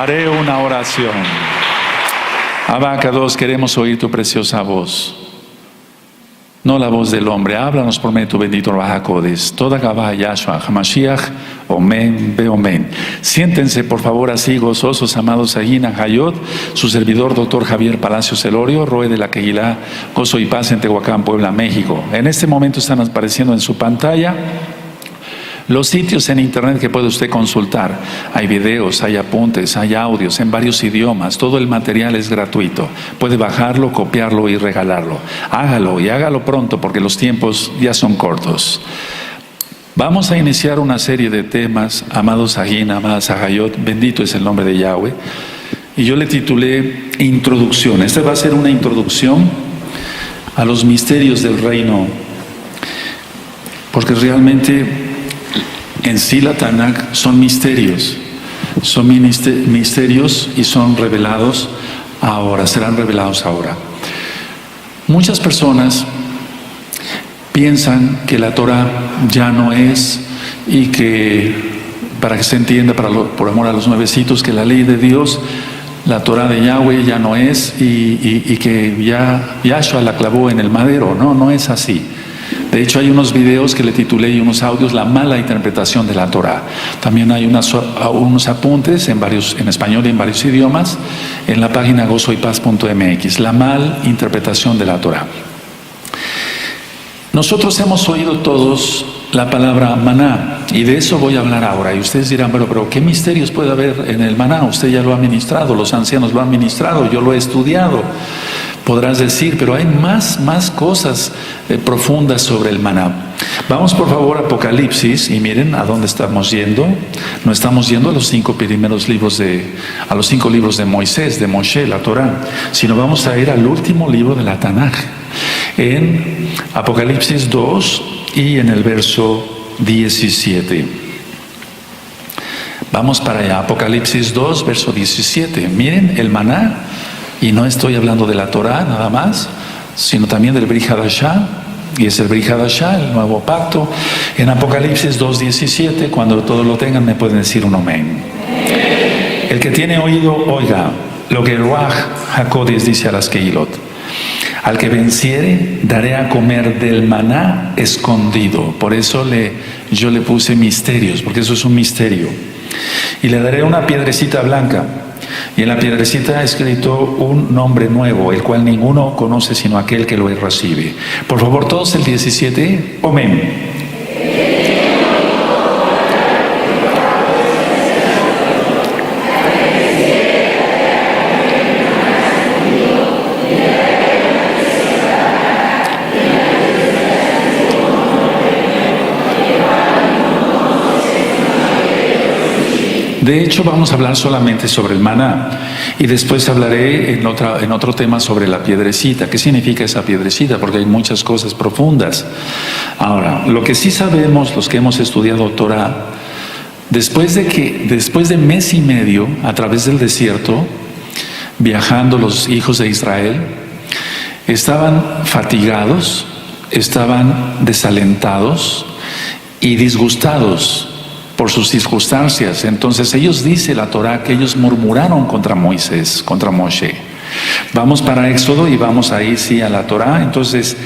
Haré una oración. Abacados, queremos oír tu preciosa voz. No la voz del hombre. Háblanos por medio de tu bendito Rahakodes. Toda Gabá Yahshua Hamashiach. Omen, be omen. Siéntense por favor así gozosos, amados Aguina Hayot, su servidor doctor Javier Palacios Elorio, Roe de la Queguilá, Gozo y Paz en Tehuacán, Puebla, México. En este momento están apareciendo en su pantalla los sitios en internet que puede usted consultar. Hay videos, hay apuntes, hay audios en varios idiomas. Todo el material es gratuito. Puede bajarlo, copiarlo y regalarlo. Hágalo y hágalo pronto porque los tiempos ya son cortos. Vamos a iniciar una serie de temas, amados Agin, amadas Agayot, bendito es el nombre de Yahweh. Y yo le titulé Introducción. Esta va a ser una introducción a los misterios del reino, porque realmente en sí la Tanakh son misterios y son revelados ahora, serán revelados ahora. Muchas personas piensan que la Torah ya no es, y que, para que se entienda, por amor a los nuevecitos, que la ley de Dios, la Torah de Yahweh ya no es, y que ya Yahshua la clavó en el madero. No, no es así. De hecho, hay unos videos que le titulé y unos audios, la mala interpretación de la Torah. También hay unos apuntes en español y en varios idiomas en la página gozoypaz.mx, la mala interpretación de la Torah. Nosotros hemos oído todos la palabra maná, y de eso voy a hablar ahora. Y ustedes dirán, pero ¿qué misterios puede haber en el maná? Usted ya lo ha ministrado, los ancianos lo han ministrado, yo lo he estudiado. Podrás decir, pero hay más cosas profundas sobre el maná. Vamos por favor a Apocalipsis y miren a dónde estamos yendo. No estamos yendo a los 5 primeros libros a los 5 libros de Moisés, de Moshe, la Torá, sino vamos a ir al último libro de la Tanaj, en Apocalipsis 2 y en el verso 17. Vamos para allá, Apocalipsis 2, verso 17. Miren el maná. Y no estoy hablando de la Torah nada más, sino también del Brit Hadashah, y es el Brit Hadashah, el nuevo pacto. En Apocalipsis 2:17, cuando todos lo tengan, me pueden decir un amén. El que tiene oído, oiga lo que Ruach HaKodesh dice a las Kehilot. Al que venciere, daré a comer del maná escondido. Por eso yo le puse misterios, porque eso es un misterio. Y le daré una piedrecita blanca. Y en la piedrecita ha escrito un nombre nuevo, el cual ninguno conoce sino aquel que lo recibe. Por favor, todos el 17, amén. De hecho, vamos a hablar solamente sobre el maná, y después hablaré en otro tema sobre la piedrecita. ¿Qué significa esa piedrecita? Porque hay muchas cosas profundas. Ahora, lo que sí sabemos, los que hemos estudiado Torah, después de mes y medio a través del desierto, viajando los hijos de Israel, estaban fatigados, estaban desalentados y disgustados por sus circunstancias. Entonces ellos, dice la Torah, que ellos murmuraron contra Moisés, contra Moshe. Vamos para Éxodo y vamos ahí sí a la Torah. Entonces,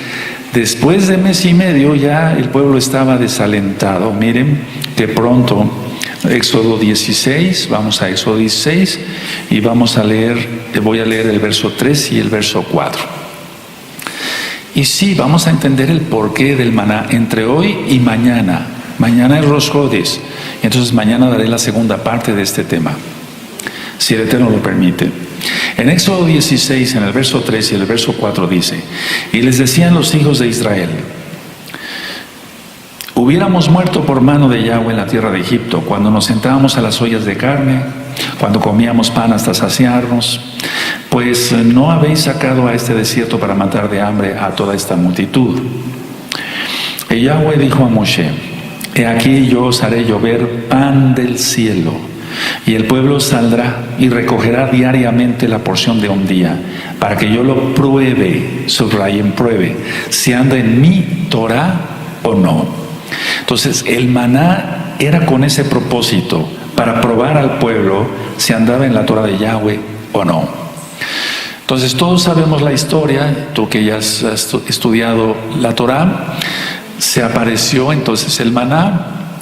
después de mes y medio ya el pueblo estaba desalentado. Miren que pronto, Éxodo 16, vamos a Éxodo 16 y vamos a leer, voy a leer el verso 3 y el verso 4. Y sí, vamos a entender el porqué del maná entre hoy y mañana. Mañana es Rosh Chodesh, entonces mañana daré la segunda parte de este tema, si el Eterno lo permite. En Éxodo 16, en el verso 3 y el verso 4 dice: y les decían los hijos de Israel: hubiéramos muerto por mano de Yahweh en la tierra de Egipto, cuando nos sentábamos a las ollas de carne, cuando comíamos pan hasta saciarnos, pues no habéis sacado a este desierto para matar de hambre a toda esta multitud. Y Yahweh dijo a Moshe: he aquí yo os haré llover pan del cielo, y el pueblo saldrá y recogerá diariamente la porción de un día, para que yo lo pruebe, subrayen pruebe, si anda en mi Torah o no. Entonces el maná era con ese propósito, para probar al pueblo si andaba en la Torah de Yahweh o no. Entonces todos sabemos la historia, tú que ya has estudiado la Torah, se apareció entonces el maná.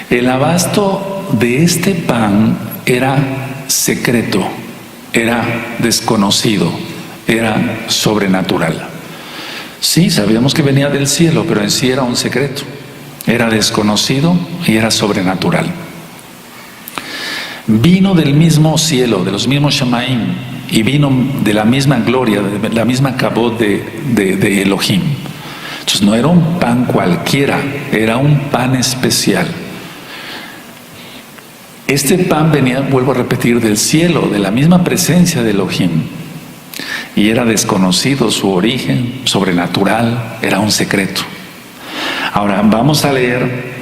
El abasto de este pan era secreto, era desconocido, era sobrenatural. Sí, sabíamos que venía del cielo, pero en sí era un secreto, era desconocido y era sobrenatural. Vino del mismo cielo, de los mismos Shamaim, y vino de la misma gloria, de la misma kabod de Elohim. Entonces no era un pan cualquiera, era un pan especial. Este pan venía, vuelvo a repetir, del cielo, de la misma presencia de Elohim. Y era desconocido su origen, sobrenatural, era un secreto. Ahora vamos a leer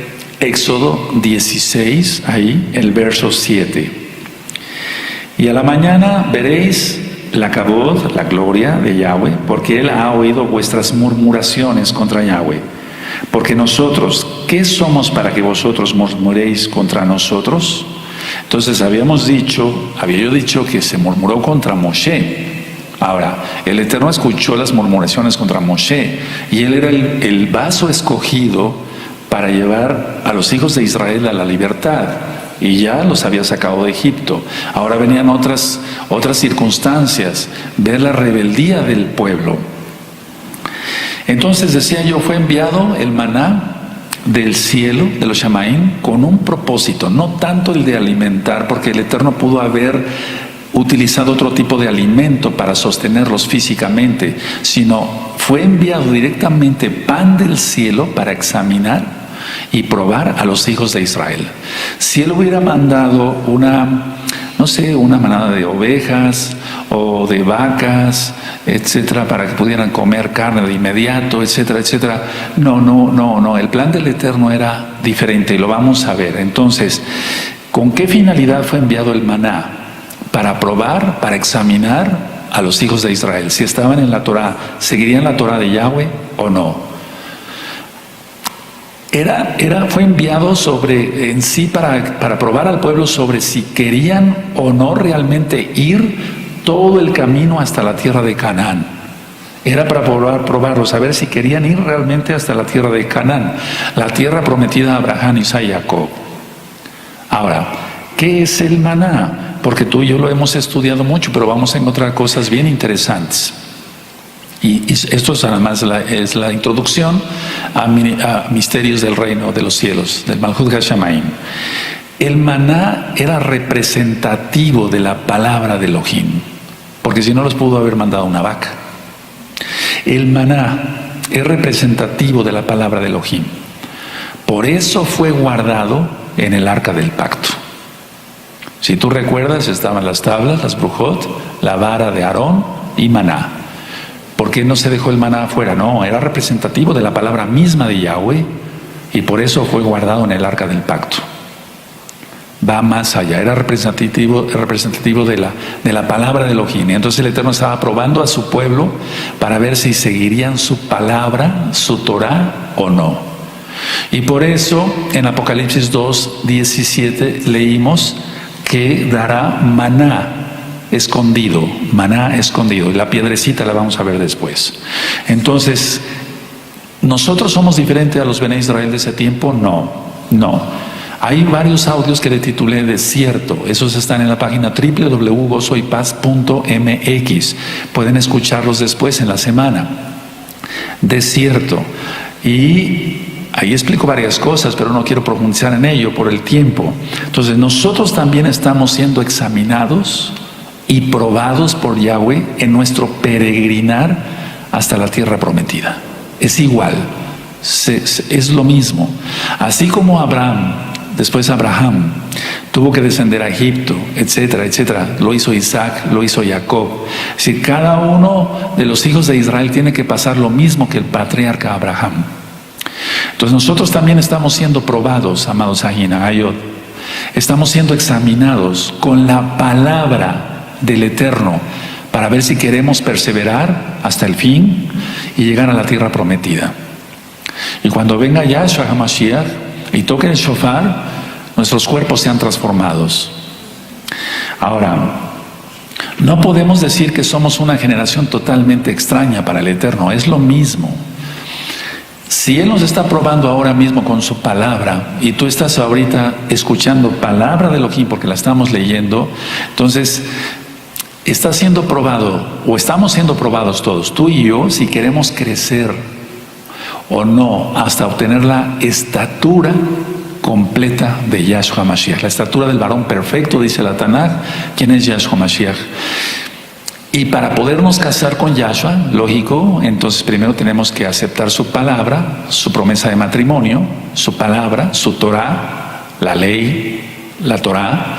Éxodo 16, ahí, el verso 7. Y a la mañana veréis la kabod, la gloria de Yahweh, porque Él ha oído vuestras murmuraciones contra Yahweh. Porque nosotros, ¿qué somos para que vosotros murmuréis contra nosotros? Entonces había yo dicho que se murmuró contra Moshe. Ahora, el Eterno escuchó las murmuraciones contra Moshe, y él era el vaso escogido para llevar a los hijos de Israel a la libertad, y ya los había sacado de Egipto. Ahora venían otras circunstancias, ver la rebeldía del pueblo. Entonces decía yo, fue enviado el maná del cielo, de los Shamaim, con un propósito, no tanto el de alimentar, porque el Eterno pudo haber utilizado otro tipo de alimento para sostenerlos físicamente, sino fue enviado directamente pan del cielo para examinar y probar a los hijos de Israel. Si él hubiera mandado una manada de ovejas o de vacas, etcétera, para que pudieran comer carne de inmediato, etcétera, etcétera. No. El plan del Eterno era diferente y lo vamos a ver. Entonces, ¿con qué finalidad fue enviado el maná? Para probar, para examinar a los hijos de Israel, si estaban en la Torah, ¿seguirían la Torah de Yahweh o no? Fue enviado en sí para probar al pueblo sobre si querían o no realmente ir todo el camino hasta la tierra de Canaán. Era para probarlos, a ver si querían ir realmente hasta la tierra de Canaán, la tierra prometida a Abraham, Isaac y Jacob. Ahora, ¿qué es el maná? Porque tú y yo lo hemos estudiado mucho, pero vamos a encontrar cosas bien interesantes. Y esto además es la introducción a misterios del reino de los cielos, del Malhut Hashamayim. El maná era representativo de la palabra de Elohim, porque si no los pudo haber mandado una vaca. El maná es representativo de la palabra de Elohim. Por eso fue guardado en el arca del pacto. Si tú recuerdas, estaban las tablas, las brujot, la vara de Aarón y maná. ¿Por qué no se dejó el maná afuera? No, era representativo de la palabra misma de Yahweh, y por eso fue guardado en el arca del pacto. Va más allá, era representativo de la palabra de Elohim. Y entonces el Eterno estaba probando a su pueblo para ver si seguirían su palabra, su Torah o no. Y por eso en Apocalipsis 2:17 leímos que dará maná escondido, y la piedrecita la vamos a ver después. Entonces, ¿nosotros somos diferentes a los Bene Israel de ese tiempo? No. Hay varios audios que le titulé Desierto, esos están en la página www.gozoypaz.mx, pueden escucharlos después en la semana. Desierto, y ahí explico varias cosas, pero no quiero profundizar en ello por el tiempo. Entonces, nosotros también estamos siendo examinados y probados por Yahweh en nuestro peregrinar hasta la tierra prometida. Es igual, es lo mismo. Así como después Abraham tuvo que descender a Egipto, etcétera, etcétera. Lo hizo Isaac, lo hizo Jacob. Si cada uno de los hijos de Israel tiene que pasar lo mismo que el patriarca Abraham. Entonces nosotros también estamos siendo probados, amados Ajina, Ayot. Estamos siendo examinados con la palabra del Eterno para ver si queremos perseverar hasta el fin y llegar a la tierra prometida. Y cuando venga Yahshua HaMashiach y toque el shofar, nuestros cuerpos sean transformados. Ahora, no podemos decir que somos una generación totalmente extraña para el Eterno, es lo mismo. Si Él nos está probando ahora mismo con su palabra y tú estás ahorita escuchando palabra de Elohim porque la estamos leyendo, entonces está siendo probado o estamos siendo probados todos, tú y yo, si queremos crecer o no hasta obtener la estatura completa de Yahshua Mashiach, la estatura del varón perfecto, dice la Tanaj. ¿Quién es Yahshua Mashiach? Y para podernos casar con Yahshua, lógico, entonces primero tenemos que aceptar su palabra, su promesa de matrimonio, su palabra, su Torah, la ley, la Torah,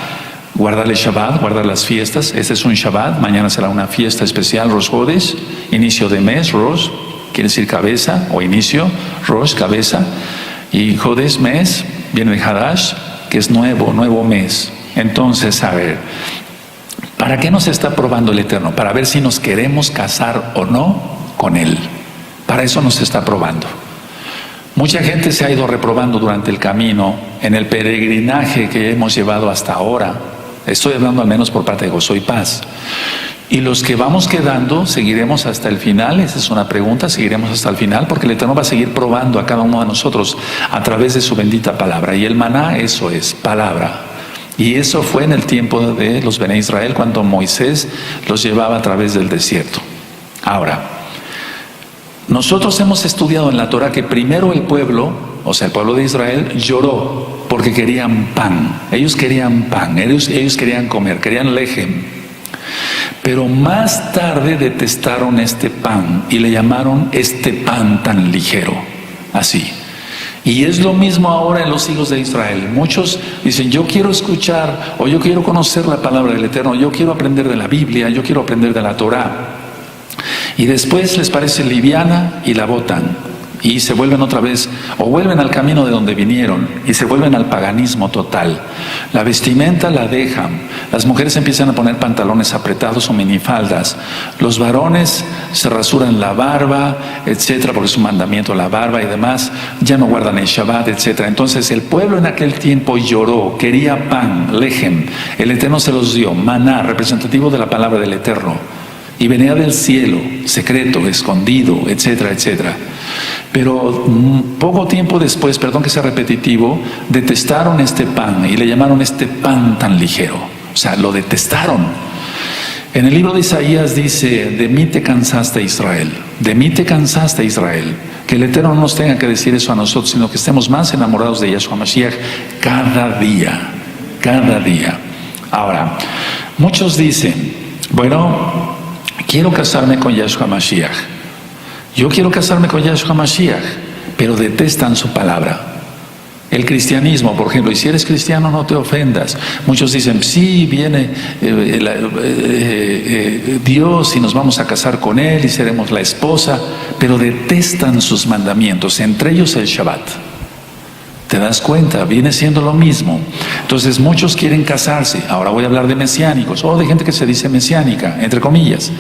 guardar el Shabbat, guardar las fiestas. Este es un Shabbat, mañana será una fiesta especial, Rosh Hodesh, inicio de mes, Rosh, quiere decir cabeza, o inicio, Rosh, cabeza, y Hodesh, mes, viene de Hadash, que es nuevo mes. Entonces, a ver, ¿para qué nos está probando el Eterno? Para ver si nos queremos casar o no con Él. Para eso nos está probando. Mucha gente se ha ido reprobando durante el camino, en el peregrinaje que hemos llevado hasta ahora. Estoy hablando al menos por parte de Gozo y Paz. Y los que vamos quedando, ¿seguiremos hasta el final? Esa es una pregunta, ¿seguiremos hasta el final? Porque el Eterno va a seguir probando a cada uno de nosotros a través de su bendita palabra. Y el maná, eso es, palabra. Y eso fue en el tiempo de los Bene Israel, cuando Moisés los llevaba a través del desierto. Ahora, nosotros hemos estudiado en la Torah que primero el pueblo, o sea, el pueblo de Israel, lloró porque querían pan. Ellos querían pan, ellos querían comer, querían lejem. Pero más tarde detestaron este pan y le llamaron este pan tan ligero, así. Y es lo mismo ahora en los hijos de Israel. Muchos dicen, yo quiero escuchar o yo quiero conocer la palabra del Eterno, yo quiero aprender de la Biblia, yo quiero aprender de la Torah. Y después les parece liviana y la botan. Y se vuelven otra vez, o vuelven al camino de donde vinieron, y se vuelven al paganismo total. La vestimenta la dejan, las mujeres empiezan a poner pantalones apretados o minifaldas, los varones se rasuran la barba, etcétera, porque es un mandamiento la barba y demás, ya no guardan el Shabbat, etcétera. Entonces el pueblo en aquel tiempo lloró, quería pan, lejem, el Eterno se los dio, maná, representativo de la palabra del Eterno. Y venía del cielo, secreto, escondido, etcétera, etcétera. Pero poco tiempo después, perdón que sea repetitivo, detestaron este pan y le llamaron este pan tan ligero. O sea, lo detestaron. En el libro de Isaías dice, de mí te cansaste, Israel. De mí te cansaste, Israel. Que el Eterno no nos tenga que decir eso a nosotros, sino que estemos más enamorados de Yahshua Mashiach cada día. Cada día. Ahora, muchos dicen, bueno, quiero casarme con Yahshua Mashiach. Yo quiero casarme con Yahshua Mashiach, pero detestan su palabra. El cristianismo, por ejemplo, y si eres cristiano no te ofendas. Muchos dicen, sí, viene Dios y nos vamos a casar con Él y seremos la esposa, pero detestan sus mandamientos, entre ellos el Shabbat. ¿Te das cuenta? Viene siendo lo mismo. Entonces muchos quieren casarse. Ahora voy a hablar de mesiánicos o de gente que se dice mesiánica, entre comillas.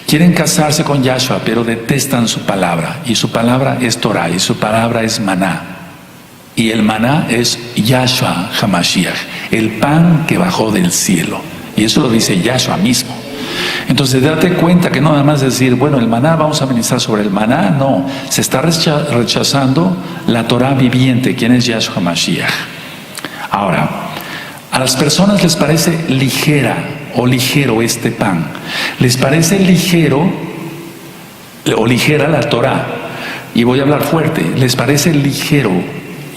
Quieren casarse con Yahshua, pero detestan su palabra. Y su palabra es Torah, y su palabra es maná. Y el maná es Yahshua HaMashiach, el pan que bajó del cielo. Y eso lo dice Yahshua mismo. Entonces date cuenta que no nada más decir, bueno, el maná, vamos a ministrar sobre el maná, no, se está rechazando la Torah viviente, quien es Yahshua HaMashiach. Ahora, a las personas les parece ligera o ligero este pan, les parece ligero o ligera la Torah, y voy a hablar fuerte, les parece ligero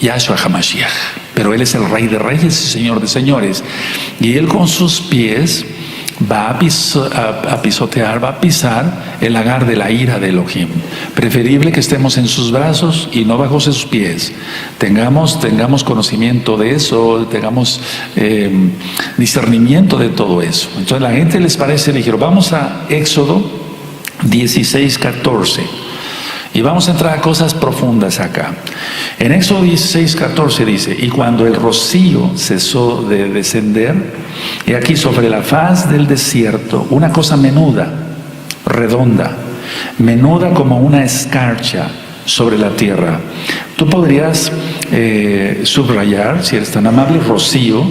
Yahshua HaMashiach, pero Él es el Rey de Reyes y Señor de Señores, y Él con sus pies va a pisotear, va a pisar el lagar de la ira de Elohim. Preferible que estemos en sus brazos y no bajo sus pies. Tengamos conocimiento de eso, tengamos discernimiento de todo eso. Entonces la gente les parece ligero. Vamos a Éxodo 16:14. Y vamos a entrar a cosas profundas acá. En Éxodo 16:14 dice, y cuando el rocío cesó de descender, he aquí sobre la faz del desierto una cosa menuda, redonda, menuda como una escarcha sobre la tierra. Tú podrías subrayar, si eres tan amable, rocío.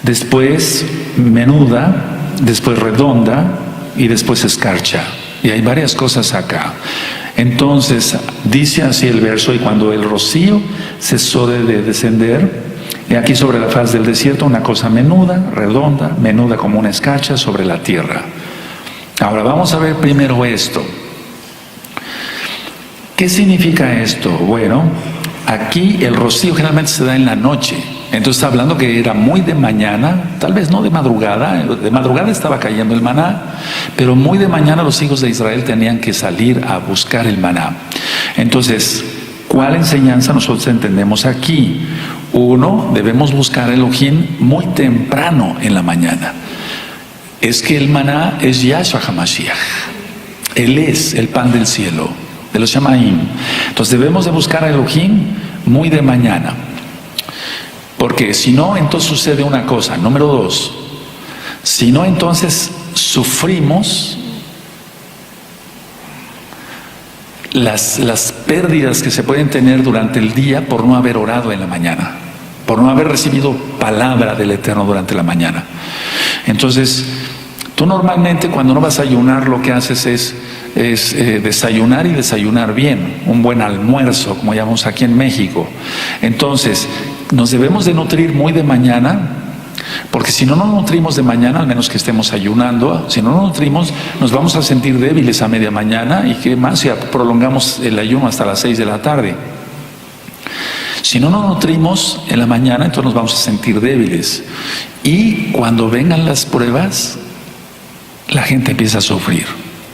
después menuda, después redonda y después escarcha. Y hay varias cosas acá. Entonces, dice así el verso: y cuando el rocío cesó de descender, y aquí sobre la faz del desierto una cosa menuda, redonda, menuda como una escarcha sobre la tierra. Ahora vamos a ver primero esto. ¿Qué significa esto? Bueno, aquí el rocío generalmente se da en la noche. Entonces está hablando que era muy de mañana, tal vez no de madrugada estaba cayendo el maná, pero muy de mañana los hijos de Israel tenían que salir a buscar el maná. Entonces, ¿cuál enseñanza nosotros entendemos aquí? Uno, debemos buscar a Elohim muy temprano en la mañana. Es que el maná es Yahshua HaMashiach. Él es el pan del cielo, de los Shamaim. Entonces debemos de buscar a Elohim muy de mañana. Porque si no, entonces sucede una cosa. Número 2, si no, entonces sufrimos las pérdidas que se pueden tener durante el día por no haber orado en la mañana, por no haber recibido palabra del Eterno durante la mañana. Entonces, tú normalmente cuando no vas a ayunar lo que haces es desayunar y desayunar bien, un buen almuerzo, como llamamos aquí en México. Entonces, nos debemos de nutrir muy de mañana, porque si no nos nutrimos de mañana, al menos que estemos ayunando, si no nos nutrimos, nos vamos a sentir débiles a media mañana, y qué más si prolongamos el ayuno hasta las 6 de la tarde. Si no nos nutrimos en la mañana, entonces nos vamos a sentir débiles. Y cuando vengan las pruebas, la gente empieza a sufrir.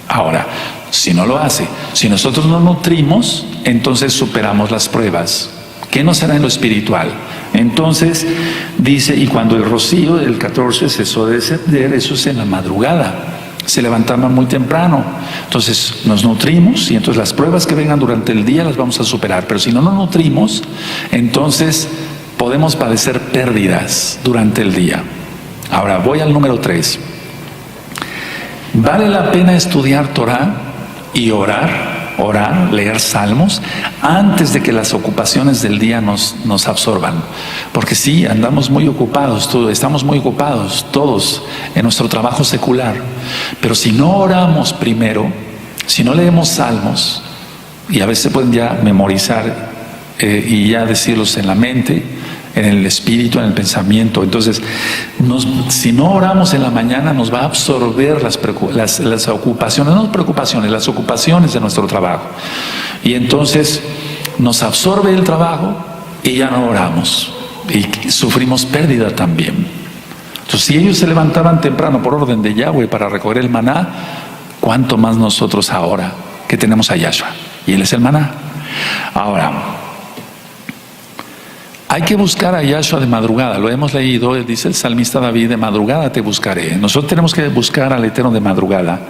Ahora, si no lo hace, si nosotros nos nutrimos, entonces superamos las pruebas. ¿Qué no será en lo espiritual? Entonces dice, y cuando el rocío del 14 cesó de descender, eso es en la madrugada, se levantaban muy temprano. Entonces nos nutrimos y entonces las pruebas que vengan durante el día las vamos a superar. Pero si no nos nutrimos, entonces podemos padecer pérdidas durante el día. Ahora voy al número 3. ¿Vale la pena estudiar Torah y orar, leer salmos, antes de que las ocupaciones del día nos absorban? Porque sí, andamos muy ocupados, estamos muy ocupados todos en nuestro trabajo secular. Pero si no oramos primero, si no leemos salmos, y a veces se pueden ya memorizar y ya decirlos en la mente, en el espíritu, en el pensamiento. Entonces, si no oramos en la mañana, nos va a absorber las ocupaciones, no preocupaciones, las ocupaciones de nuestro trabajo. Y entonces nos absorbe el trabajo y ya no oramos. Y sufrimos pérdida también. Entonces, si ellos se levantaban temprano por orden de Yahweh para recoger el maná, ¿cuánto más nosotros ahora que tenemos a Yahshua? Y Él es el maná. Ahora, hay que buscar a Yahshua de madrugada, lo hemos leído, dice el salmista David: de madrugada te buscaré. Nosotros tenemos que buscar al Eterno de madrugada,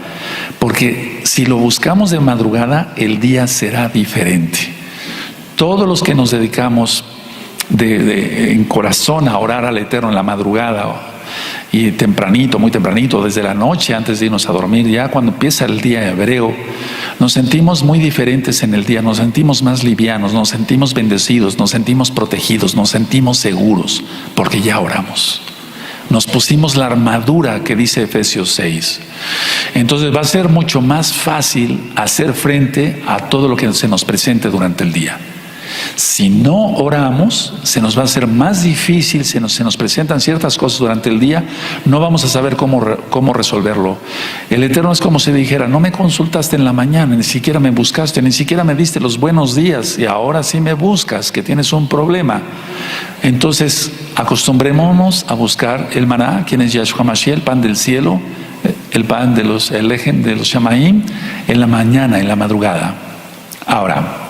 porque si lo buscamos de madrugada, el día será diferente. Todos los que nos dedicamos en corazón a orar al Eterno en la madrugada, y tempranito, muy tempranito, desde la noche antes de irnos a dormir, ya cuando empieza el día hebreo, nos sentimos muy diferentes en el día, nos sentimos más livianos, nos sentimos bendecidos, nos sentimos protegidos, nos sentimos seguros, porque ya oramos. Nos pusimos la armadura que dice Efesios 6. Entonces va a ser mucho más fácil hacer frente a todo lo que se nos presente durante el día. Si no oramos, se nos va a hacer más difícil, se nos presentan ciertas cosas durante el día, no vamos a saber cómo resolverlo. El Eterno es como si dijera: no me consultaste en la mañana, ni siquiera me buscaste, ni siquiera me diste los buenos días, y ahora sí me buscas, que tienes un problema. Entonces, acostumbrémonos a buscar el maná, quien es Yahshua Mashiach, el pan del cielo, el pan el ejem de los Shamaim, en la mañana, en la madrugada. Ahora,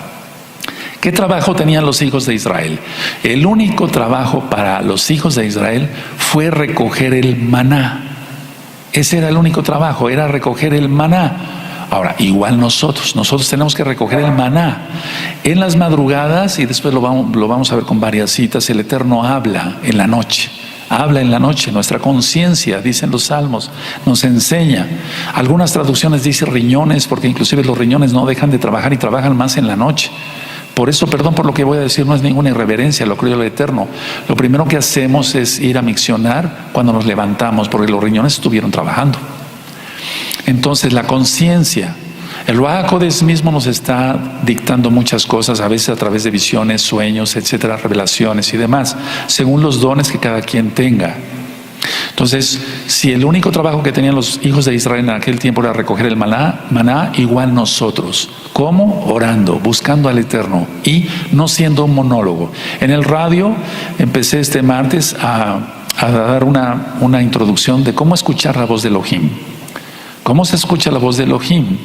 ¿qué trabajo tenían los hijos de Israel? El único trabajo para los hijos de Israel fue recoger el maná. Ese era el único trabajo, era recoger el maná. Ahora, igual nosotros tenemos que recoger el maná. En las madrugadas, y después lo vamos a ver con varias citas, el Eterno habla en la noche. Habla en la noche, nuestra conciencia, dicen los salmos, nos enseña. Algunas traducciones dicen riñones, porque inclusive los riñones no dejan de trabajar y trabajan más en la noche. Por eso, perdón por lo que voy a decir, no es ninguna irreverencia, lo creo en lo eterno. Lo primero que hacemos es ir a miccionar cuando nos levantamos, porque los riñones estuvieron trabajando. Entonces, la conciencia, el Ruach HaKodesh mismo nos está dictando muchas cosas, a veces a través de visiones, sueños, etcétera, revelaciones y demás, según los dones que cada quien tenga. Entonces, si el único trabajo que tenían los hijos de Israel en aquel tiempo era recoger el maná, igual nosotros. ¿Cómo? Orando, buscando al Eterno y no siendo un monólogo. En el radio empecé este martes a dar una introducción de cómo escuchar la voz de Elohim. ¿Cómo se escucha la voz de Elohim?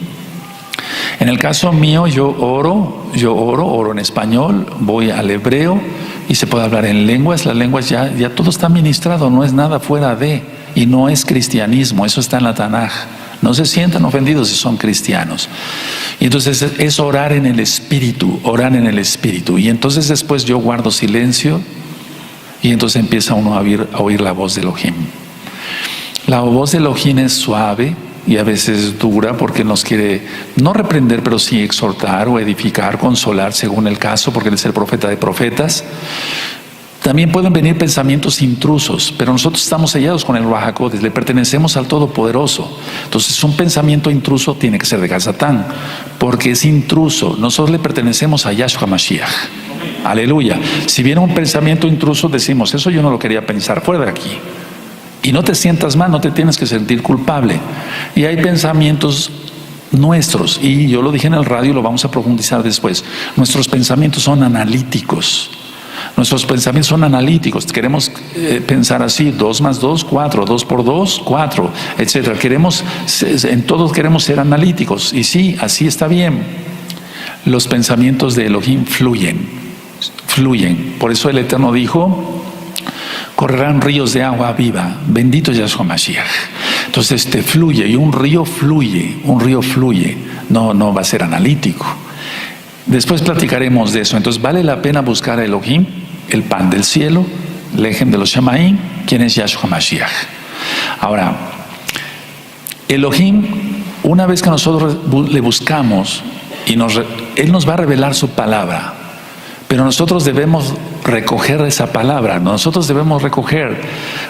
En el caso mío, yo oro en español, voy al hebreo y se puede hablar en lenguas. Las lenguas ya todo está ministrado, no es nada fuera de, y no es cristianismo, eso está en la Tanaj. No se sientan ofendidos si son cristianos. Y entonces es orar en el Espíritu, Y entonces después yo guardo silencio y entonces empieza uno a oír la voz de Elohim. La voz de Elohim es suave y a veces dura porque nos quiere no reprender, pero sí exhortar o edificar, consolar según el caso, porque Él es el profeta de profetas. También pueden venir pensamientos intrusos, pero nosotros estamos sellados con el Ruach HaKodesh, le pertenecemos al Todopoderoso. Entonces un pensamiento intruso tiene que ser de Gazatán, porque es intruso. Nosotros le pertenecemos a Yahshua Mashiach. Aleluya. Si viene un pensamiento intruso, decimos, eso yo no lo quería pensar, fuera de aquí. Y no te sientas mal, no te tienes que sentir culpable. Y hay pensamientos nuestros, y yo lo dije en el radio y lo vamos a profundizar después. Nuestros pensamientos son analíticos. Queremos pensar así: 2 más 2, 4, 2 por 2, 4, etc. En todos queremos ser analíticos, y sí, así está bien. Los pensamientos de Elohim fluyen. Por eso el Eterno dijo: correrán ríos de agua viva, bendito Yahshua Mashiach. Entonces fluye, y un río fluye, no va a ser analítico. Después platicaremos de eso. Entonces vale la pena buscar a Elohim, el pan del cielo, Lehem de los Shamaim, quien es Yahshua Mashiach. Ahora, Elohim, una vez que nosotros le buscamos, Él nos va a revelar su palabra. Pero nosotros debemos recoger esa palabra, nosotros debemos recoger.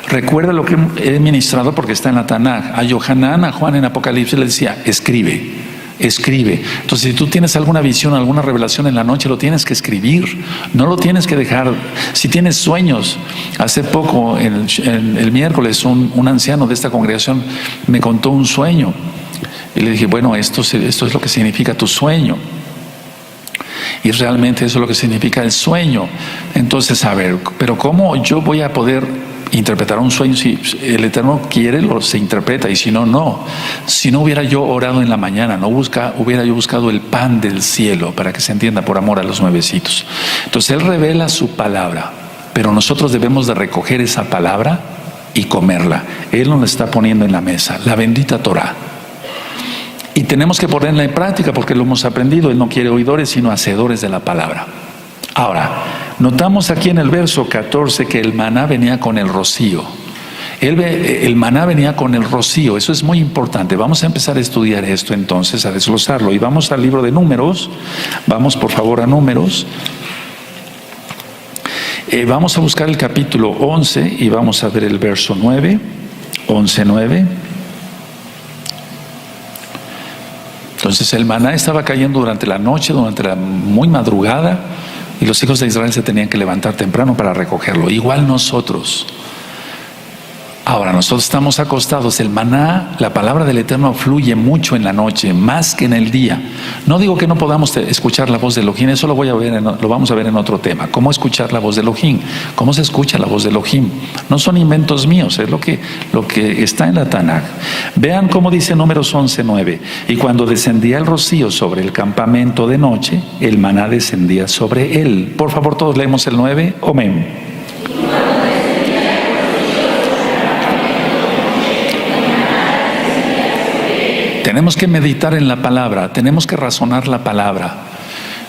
Recuerda lo que he ministrado porque está en la Tanaj. A Yohanan, a Juan en Apocalipsis le decía: escribe. Entonces, si tú tienes alguna visión, alguna revelación en la noche, lo tienes que escribir, no lo tienes que dejar. Si tienes sueños, hace poco, el miércoles, un anciano de esta congregación me contó un sueño. Y le dije: bueno, esto es lo que significa tu sueño. Y realmente eso es lo que significa el sueño. Entonces, a ver, pero ¿cómo yo voy a poder interpretar un sueño? Si el Eterno quiere, se interpreta, y si no, no. Si no hubiera yo orado en la mañana, hubiera yo buscado el pan del cielo, para que se entienda, por amor a los nuevecitos. Entonces Él revela su palabra, pero nosotros debemos de recoger esa palabra y comerla. Él nos la está poniendo en la mesa, la bendita Torah. Y tenemos que ponerla en práctica porque lo hemos aprendido. Él no quiere oidores, sino hacedores de la palabra. Ahora, notamos aquí en el verso 14 que el maná venía con el rocío. El maná venía con el rocío. Eso es muy importante. Vamos a empezar a estudiar esto entonces, a desglosarlo. Y vamos al libro de Números. Vamos por favor a Números. Vamos a buscar el capítulo 11 y vamos a ver el verso 9. 11:9. Entonces el maná estaba cayendo durante la noche, durante la muy madrugada, y los hijos de Israel se tenían que levantar temprano para recogerlo. Igual nosotros. Ahora, nosotros estamos acostados. El maná, la palabra del Eterno, fluye mucho en la noche, más que en el día. No digo que no podamos escuchar la voz de Elohim, eso lo vamos a ver en otro tema. ¿Cómo escuchar la voz de Elohim? ¿Cómo se escucha la voz de Elohim? No son inventos míos, es lo que está en la Tanaj. Vean cómo dice Números 11:9. Y cuando descendía el rocío sobre el campamento de noche, el maná descendía sobre él. Por favor, todos leemos el 9. Amén. Tenemos que meditar en la palabra, tenemos que razonar la palabra.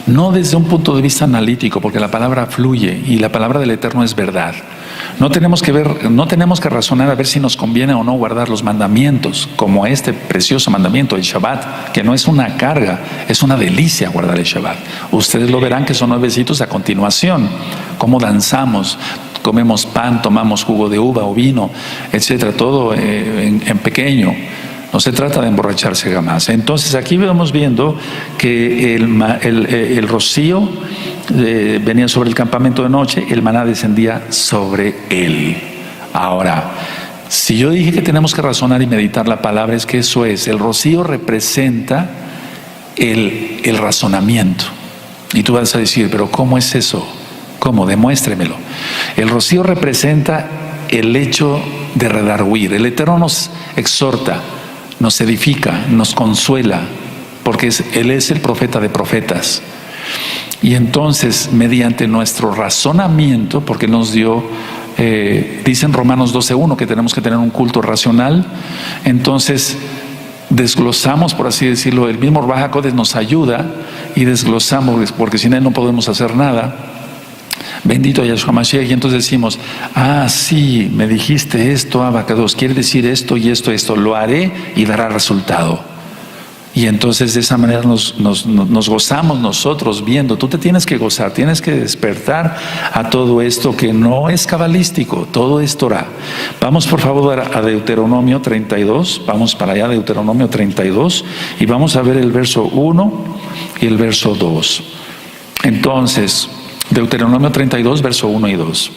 no desde un punto de vista analítico, porque la palabra fluye y la palabra del Eterno es verdad. No tenemos que razonar a ver si nos conviene o no guardar los mandamientos, como este precioso mandamiento, el Shabbat, que no es una carga, es una delicia guardar el Shabbat. Ustedes lo verán que son 9 besitos a continuación, cómo danzamos, comemos pan, tomamos jugo de uva o vino, etcétera, todo en pequeño. No se trata de emborracharse jamás. Entonces aquí vamos viendo que el rocío venía sobre el campamento de noche, el maná descendía sobre él. Ahora, si yo dije que tenemos que razonar y meditar la palabra, es que eso es, el rocío representa el razonamiento. Y tú vas a decir, pero ¿cómo es eso? ¿Cómo? Demuéstremelo. El rocío representa el hecho de redarguir. El Eterno nos exhorta, nos edifica, nos consuela, porque Él es el profeta de profetas. Y entonces, mediante nuestro razonamiento, porque nos dio, dice en Romanos 12:1 que tenemos que tener un culto racional, entonces desglosamos, por así decirlo, el mismo Ruach HaKodesh nos ayuda y desglosamos, porque sin Él no podemos hacer nada. Bendito Yahshua Mashiach. Y entonces decimos, sí, me dijiste esto, Abacados, quiere decir esto y esto, lo haré y dará resultado. Y entonces de esa manera nos gozamos nosotros viendo. Tú te tienes que gozar, tienes que despertar a todo esto que no es cabalístico, todo es Torah. Vamos por favor a Deuteronomio 32, vamos para allá, Deuteronomio 32, y vamos a ver el verso 1 y el verso 2. Entonces, Deuteronomio 32, verso 1 y 2.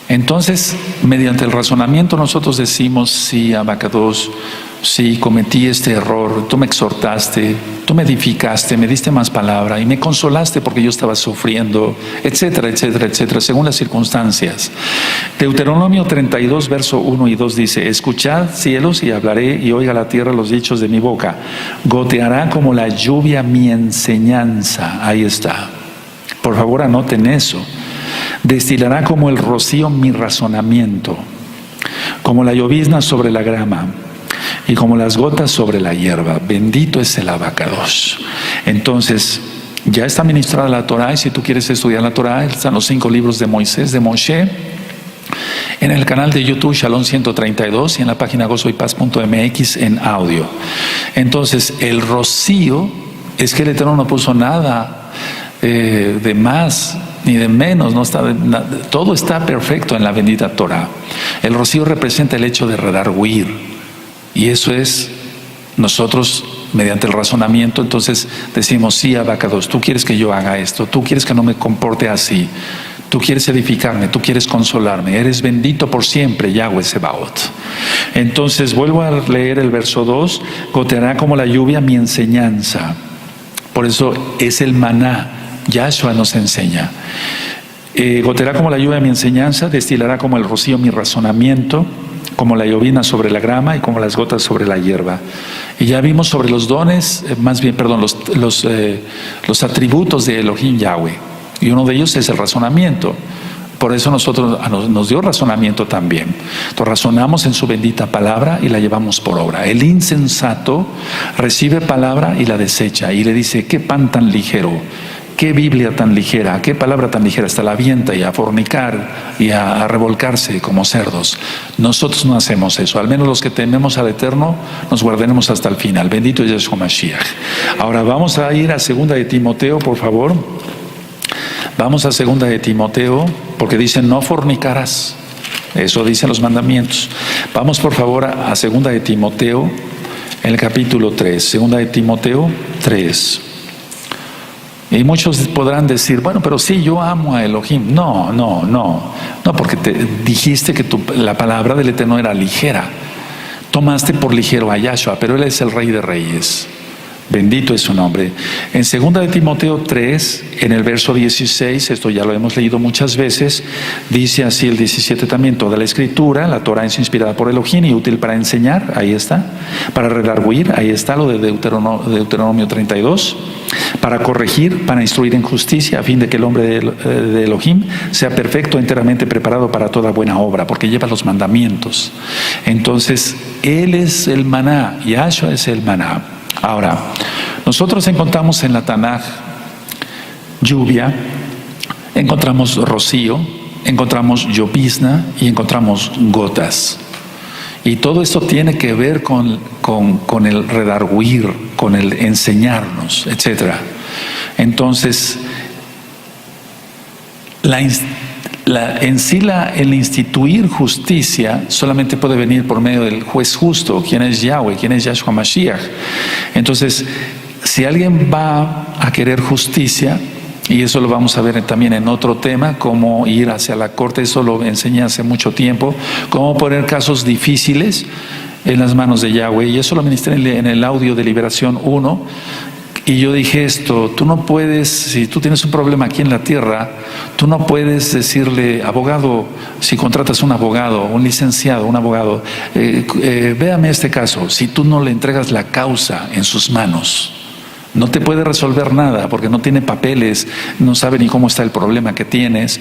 Entonces, mediante el razonamiento nosotros decimos, sí, Abacados, sí, cometí este error, tú me exhortaste, tú me edificaste, me diste más palabra y me consolaste porque yo estaba sufriendo, etcétera, etcétera, etcétera, según las circunstancias. Deuteronomio 32, verso 1 y 2 dice, escuchad cielos y hablaré y oiga la tierra los dichos de mi boca. Goteará como la lluvia mi enseñanza. Ahí está. Por favor, anoten eso. Destilará como el rocío mi razonamiento, como la llovizna sobre la grama y como las gotas sobre la hierba. Bendito es el Abacados. Entonces, ya está ministrada la Torah, y si tú quieres estudiar la Torah, están los 5 libros de Moisés, de Moshe, en el canal de YouTube Shalom 132 y en la página gozoypaz.mx en audio. Entonces, el rocío es que el Eterno no puso nada de más ni de menos, no está todo está perfecto en la bendita Torah. El rocío representa el hecho de redarguir, y eso es nosotros mediante el razonamiento. Entonces decimos, sí, Abacados, tú quieres que yo haga esto, tú quieres que no me comporte así, tú quieres edificarme, tú quieres consolarme, eres bendito por siempre, Yahweh Sebaot. Entonces vuelvo a leer el verso 2, goteará como la lluvia mi enseñanza. Por eso es el maná. Yahshua nos enseña. Goteará como la lluvia mi enseñanza, destilará como el rocío mi razonamiento, como la llovizna sobre la grama y como las gotas sobre la hierba. Y ya vimos sobre los dones, los atributos de Elohim Yahweh. Y uno de ellos es el razonamiento. Por eso nos dio razonamiento también. Entonces razonamos en su bendita palabra y la llevamos por obra. El insensato recibe palabra y la desecha y le dice, qué pan tan ligero, qué Biblia tan ligera, qué palabra tan ligera, hasta la avienta y a fornicar y a revolcarse como cerdos. Nosotros no hacemos eso, al menos los que tememos al Eterno nos guardaremos hasta el final. Bendito es Yahshua Mashiach. Ahora vamos a ir a 2 de Timoteo, por favor. Vamos a 2 de Timoteo, porque dice no fornicarás. Eso dicen los mandamientos. Vamos por favor a 2 de Timoteo, en el capítulo 3. 2 de Timoteo 3. Y muchos podrán decir, bueno, pero sí, yo amo a Elohim. No, porque te dijiste que la palabra del Eterno era ligera. Tomaste por ligero a Yahshua, pero Él es el Rey de Reyes. Bendito es su nombre. En 2 de Timoteo 3, en el verso 16, esto ya lo hemos leído muchas veces, dice así el 17 también, toda la escritura, la Torah es inspirada por Elohim y útil para enseñar, ahí está, para redarguir, ahí está lo de Deuteronomio 32, para corregir, para instruir en justicia, a fin de que el hombre de Elohim sea perfecto, enteramente preparado para toda buena obra, porque lleva los mandamientos. Entonces, Él es el maná, Yahshua es el maná. Ahora, nosotros encontramos en la Tanaj lluvia, encontramos rocío, encontramos llovizna y encontramos gotas. Y todo esto tiene que ver con el redarguir, con el enseñarnos, etc. Entonces, el instituir justicia solamente puede venir por medio del juez justo, quien es Yahweh, quien es Yahshua Mashiach. Entonces, si alguien va a querer justicia, y eso lo vamos a ver también en otro tema, cómo ir hacia la corte, eso lo enseñé hace mucho tiempo, cómo poner casos difíciles en las manos de Yahweh, y eso lo ministré en el audio de Liberación 1, y yo dije esto: tú no puedes, si tú tienes un problema aquí en la tierra, tú no puedes decirle, abogado, si contratas un abogado, un licenciado, un abogado, véame este caso, si tú no le entregas la causa en sus manos. No te puede resolver nada porque no tiene papeles, no sabe ni cómo está el problema que tienes.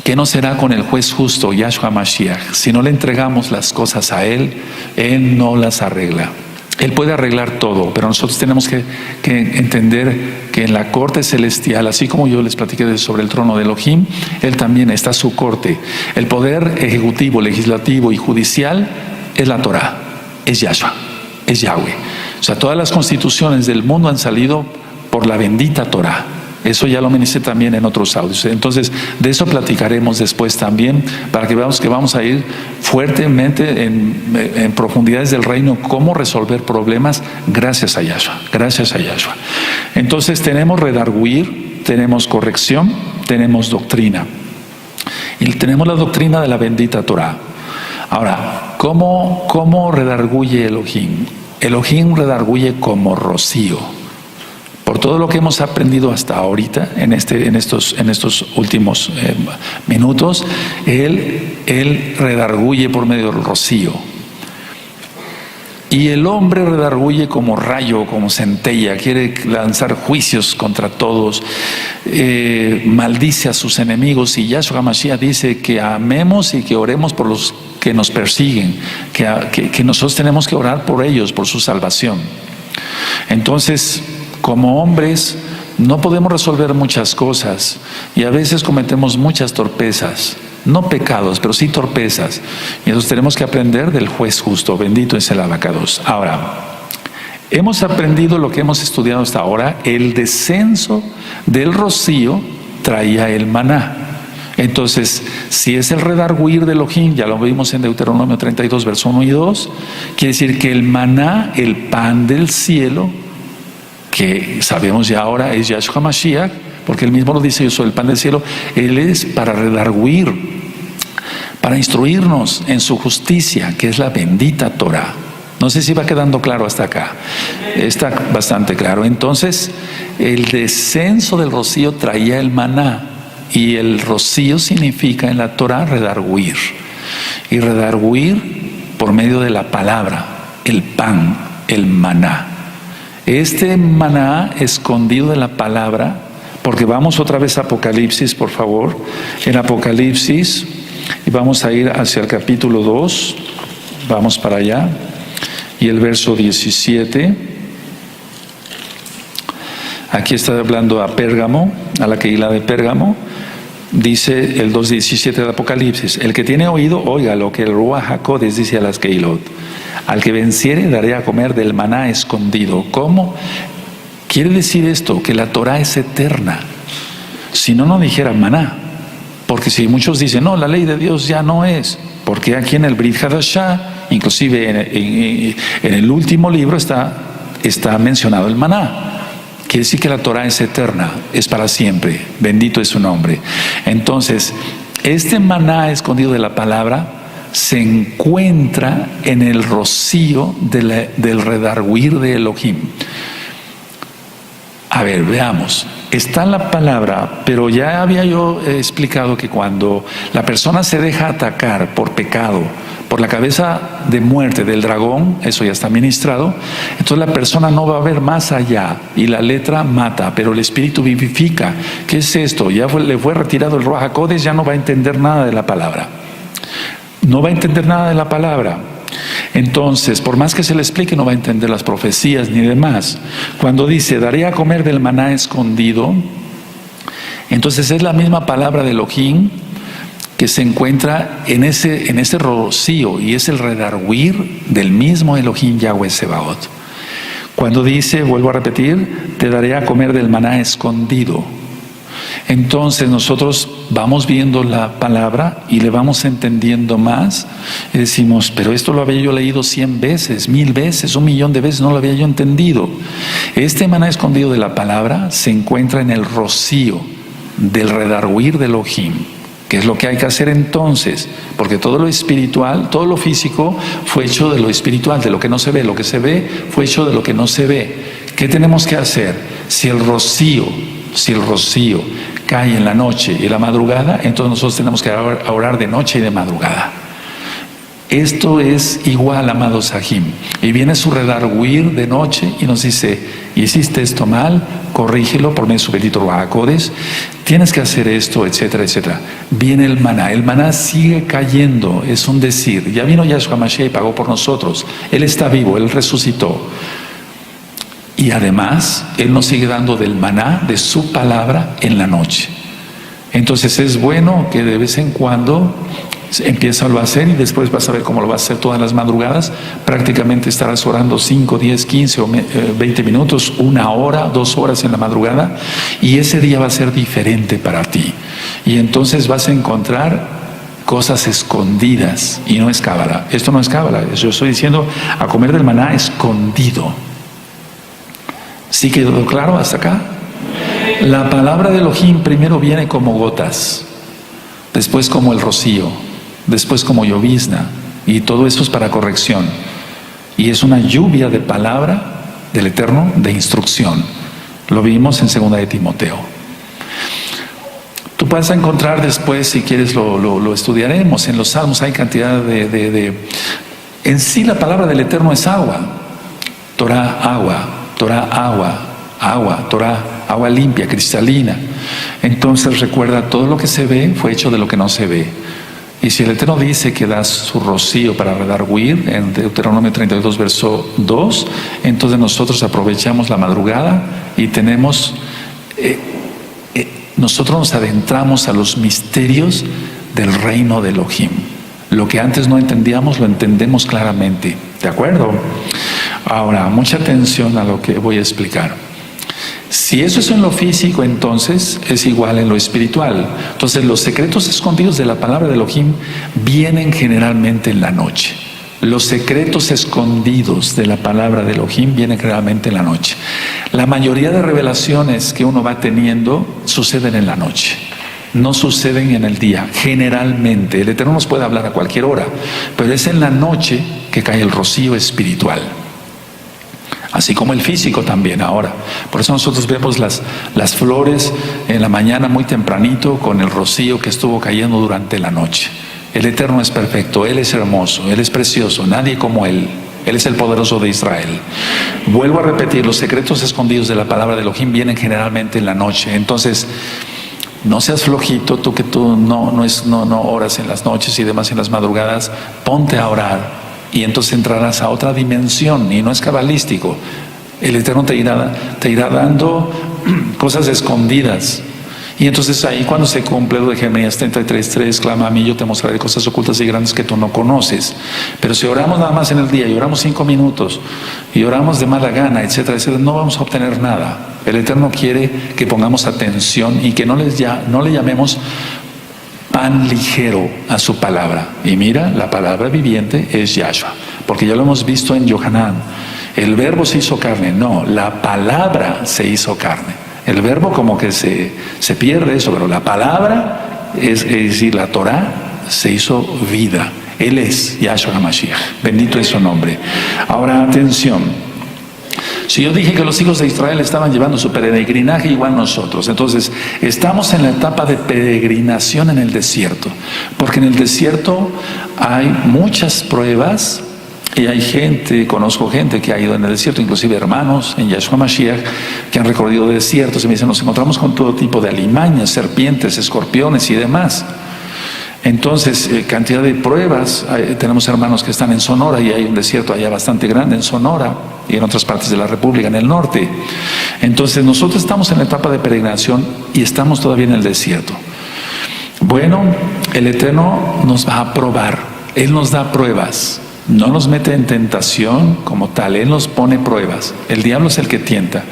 ¿Qué no será con el juez justo, Yahshua Mashiach? Si no le entregamos las cosas a Él, Él no las arregla. Él puede arreglar todo, pero nosotros tenemos que entender que en la corte celestial, así como yo les platiqué sobre el trono de Elohim, Él también está su corte. El poder ejecutivo, legislativo y judicial es la Torah, es Yahshua, es Yahweh. O sea, todas las constituciones del mundo han salido por la bendita Torah. Eso ya lo ministré también en otros audios. Entonces, de eso platicaremos después también, para que veamos que vamos a ir fuertemente en profundidades del reino, cómo resolver problemas gracias a Yahshua, gracias a Yahshua. Entonces, tenemos redarguir, tenemos corrección, tenemos doctrina. Y tenemos la doctrina de la bendita Torah. Ahora, ¿cómo redarguye Elohim? Elohim redarguye como rocío. Por todo lo que hemos aprendido hasta ahorita, en estos últimos minutos, Él redarguye por medio del rocío. Y el hombre redarguye como rayo, como centella, quiere lanzar juicios contra todos, maldice a sus enemigos, y Yahshua Mashiach dice que amemos y que oremos por los que nos persiguen, que nosotros tenemos que orar por ellos, por su salvación. Entonces, como hombres, no podemos resolver muchas cosas y a veces cometemos muchas torpezas. No pecados, pero sí torpezas. Y entonces tenemos que aprender del juez justo. Bendito es el abacados. Ahora, hemos aprendido lo que hemos estudiado hasta ahora. El descenso del rocío traía el maná. Entonces, si es el redarguir de Elohim, ya lo vimos en Deuteronomio 32, verso 1 y 2, quiere decir que el maná, el pan del cielo, que sabemos ya ahora es Yahshua Mashiach, porque él mismo lo dice: yo soy el pan del cielo. Él es para redarguir, para instruirnos en su justicia, que es la bendita Torah. No sé si va quedando claro hasta acá. Está bastante claro. Entonces, el descenso del rocío traía el maná, y el rocío significa en la Torah redarguir. Y redarguir por medio de la palabra, el pan, el maná. Este maná escondido de la palabra, porque vamos otra vez a Apocalipsis, por favor. En Apocalipsis, y vamos a ir hacia el capítulo 2, vamos para allá, y el verso 17. Aquí está hablando a Pérgamo, a la Keilah de Pérgamo. Dice el 2:17 del Apocalipsis: el que tiene oído, oiga lo que el Ruach HaKodesh dice a las Keilot. Al que venciere daré a comer del maná escondido. ¿Cómo? Quiere decir esto, que la Torah es eterna. Si no, no dijera maná. Porque si muchos dicen, no, la ley de Dios ya no es. Porque aquí en el Brit Hadashah, inclusive en el último libro está mencionado el maná. Quiere decir que la Torah es eterna, es para siempre. Bendito es su nombre. Entonces, este maná escondido de la palabra se encuentra en el rocío del redarguir de Elohim. A ver, veamos. Está la palabra, pero ya había yo explicado que cuando la persona se deja atacar por pecado, por la cabeza de muerte del dragón, eso ya está ministrado, entonces la persona no va a ver más allá, y la letra mata, pero el espíritu vivifica. ¿Qué es esto? Ya le fue retirado el Ruach HaKodesh, ya no va a entender nada de la palabra. No va a entender nada de la palabra. Entonces, por más que se le explique, no va a entender las profecías ni demás. Cuando dice, daré a comer del maná escondido, Entonces es la misma palabra de Elohim que se encuentra en ese rocío, y es el redarguir del mismo Elohim Yahweh Sebaot. Cuando dice, vuelvo a repetir, te daré a comer del maná escondido. Entonces nosotros vamos viendo la palabra y le vamos entendiendo más y decimos, pero esto lo había yo leído 100 veces, 1000 veces, 1.000.000 de veces, no lo había yo entendido. Este maná escondido de la palabra se encuentra en el rocío del redarguir de Elohim, que es lo que hay que hacer entonces, porque todo lo espiritual, todo lo físico fue hecho de lo espiritual, de lo que no se ve. Lo que se ve fue hecho de lo que no se ve. ¿Qué tenemos que hacer? Si el rocío cae en la noche y en la madrugada, entonces nosotros tenemos que orar de noche y de madrugada. Esto es igual, amados Sahim. Y viene su redarguir de noche y nos dice, hiciste esto mal, corrígelo por medio de su bendito Ruach HaKodesh, tienes que hacer esto, etcétera, etcétera. Viene el maná sigue cayendo, es un decir. Ya vino Yahshua Mashiach y pagó por nosotros. Él está vivo, Él resucitó. Y además, Él nos sigue dando del maná, de su palabra, en la noche. Entonces es bueno que de vez en cuando empiézalo a hacer, y después vas a ver cómo lo vas a hacer todas las madrugadas. Prácticamente estarás orando 5, 10, 15 o 20 minutos, 1 hora, 2 horas en la madrugada, y ese día va a ser diferente para ti. Y entonces vas a encontrar cosas escondidas, y no es cábala. Esto no es cábala, yo estoy diciendo a comer del maná escondido. ¿Sí quedó claro hasta acá? La palabra de Elohim primero viene como gotas, después como el rocío, después como llovizna, y todo eso es para corrección. Y es una lluvia de palabra del Eterno, de instrucción. Lo vimos en 2 de Timoteo. Tú vas a encontrar después, si quieres lo estudiaremos, en los Salmos hay cantidad En sí la palabra del Eterno es agua. Torah, agua. Torah, agua, Torah, agua limpia, cristalina. Entonces recuerda, todo lo que se ve fue hecho de lo que no se ve. Y si el Eterno dice que da su rocío para redarguir, en Deuteronomio 32, verso 2, entonces nosotros aprovechamos la madrugada y tenemos, nosotros nos adentramos a los misterios del reino de Elohim. Lo que antes no entendíamos, lo entendemos claramente. ¿De acuerdo? Ahora, mucha atención a lo que voy a explicar. Si eso es en lo físico, entonces es igual en lo espiritual. Entonces los secretos escondidos de la palabra de Elohim vienen generalmente en la noche. Los secretos escondidos de la palabra de Elohim vienen generalmente en la noche. La mayoría de revelaciones que uno va teniendo suceden en la noche. No suceden en el día, generalmente. El Eterno nos puede hablar a cualquier hora, pero es en la noche que cae el rocío espiritual. Así como el físico también ahora. Por eso nosotros vemos las flores en la mañana muy tempranito con el rocío que estuvo cayendo durante la noche. El Eterno es perfecto, Él es hermoso, Él es precioso, nadie como Él. Él es el poderoso de Israel. Vuelvo a repetir, los secretos escondidos de la palabra de Elohim vienen generalmente en la noche. Entonces, no seas flojito, tú que no oras en las noches y demás en las madrugadas, ponte a orar. Y entonces entrarás a otra dimensión, y no es cabalístico. El Eterno te irá dando cosas escondidas. Y entonces ahí cuando se cumple lo de Jeremías 33:3, clama a mí, yo te mostraré cosas ocultas y grandes que tú no conoces. Pero si oramos nada más en el día, y oramos 5 minutos, y oramos de mala gana, etcétera, etcétera, no vamos a obtener nada. El Eterno quiere que pongamos atención y que no le llamemos pan ligero a su palabra. Y mira, la palabra viviente es Yahshua, porque ya lo hemos visto en Yohanan. El verbo se hizo carne. No, la palabra se hizo carne. El verbo como que se pierde eso, pero la palabra, es decir, la Torah, se hizo vida. Él es Yahshua HaMashiach. Bendito es su nombre. Ahora, atención. Si yo dije que los hijos de Israel estaban llevando su peregrinaje, igual nosotros. Entonces, estamos en la etapa de peregrinación en el desierto. Porque en el desierto hay muchas pruebas. Y hay conozco gente que ha ido en el desierto, inclusive hermanos en Yahshua Mashiach, que han recorrido desiertos y me dicen, nos encontramos con todo tipo de alimañas, serpientes, escorpiones y demás. Entonces, cantidad de pruebas. Tenemos hermanos que están en Sonora y hay un desierto allá bastante grande en Sonora y en otras partes de la República, en el norte. Entonces, nosotros estamos en la etapa de peregrinación y estamos todavía en el desierto. Bueno, el Eterno nos va a probar. Él nos da pruebas. No nos mete en tentación como tal. Él nos pone pruebas. El diablo es el que tienta.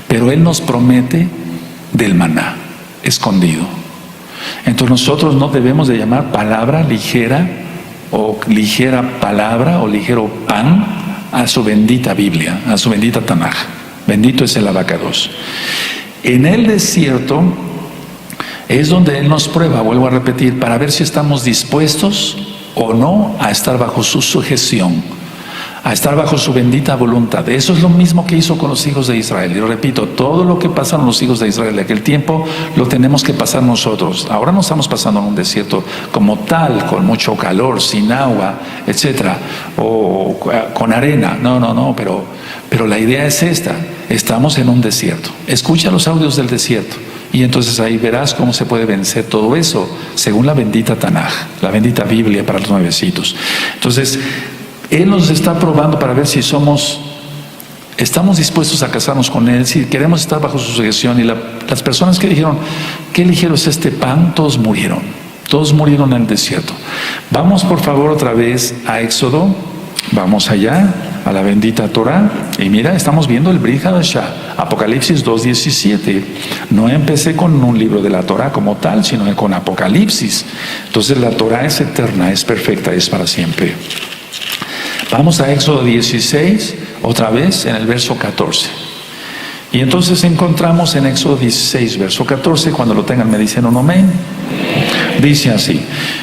Pero Él nos promete del maná escondido. Entonces nosotros no debemos de llamar palabra ligera o ligera palabra o ligero pan a su bendita Biblia, a su bendita Tanaj. Bendito es el abacados. En el desierto es donde Él nos prueba, vuelvo a repetir, para ver si estamos dispuestos o no a estar bajo su sujeción, a estar bajo su bendita voluntad. Eso es lo mismo que hizo con los hijos de Israel. Y lo repito, todo lo que pasaron los hijos de Israel de aquel tiempo, lo tenemos que pasar nosotros. Ahora no estamos pasando en un desierto como tal, con mucho calor, sin agua, etcétera, o con arena. No, pero la idea es esta. Estamos en un desierto. Escucha los audios del desierto. Y entonces ahí verás cómo se puede vencer todo eso, según la bendita Tanaj, la bendita Biblia para los nuevecitos. Entonces, Él nos está probando para ver si estamos dispuestos a casarnos con Él, si queremos estar bajo su sujeción. Y las personas que dijeron, qué ligero es este pan, todos murieron en el desierto. Vamos por favor otra vez a Éxodo, vamos allá, a la bendita Torah, y mira, estamos viendo el Brit Hadashah, Apocalipsis 2:17. No empecé con un libro de la Torah como tal, sino con Apocalipsis. Entonces la Torah es eterna, es perfecta, es para siempre. Vamos a Éxodo 16, otra vez en el verso 14. Y entonces encontramos en Éxodo 16, verso 14, cuando lo tengan me dicen un amén. Dice así: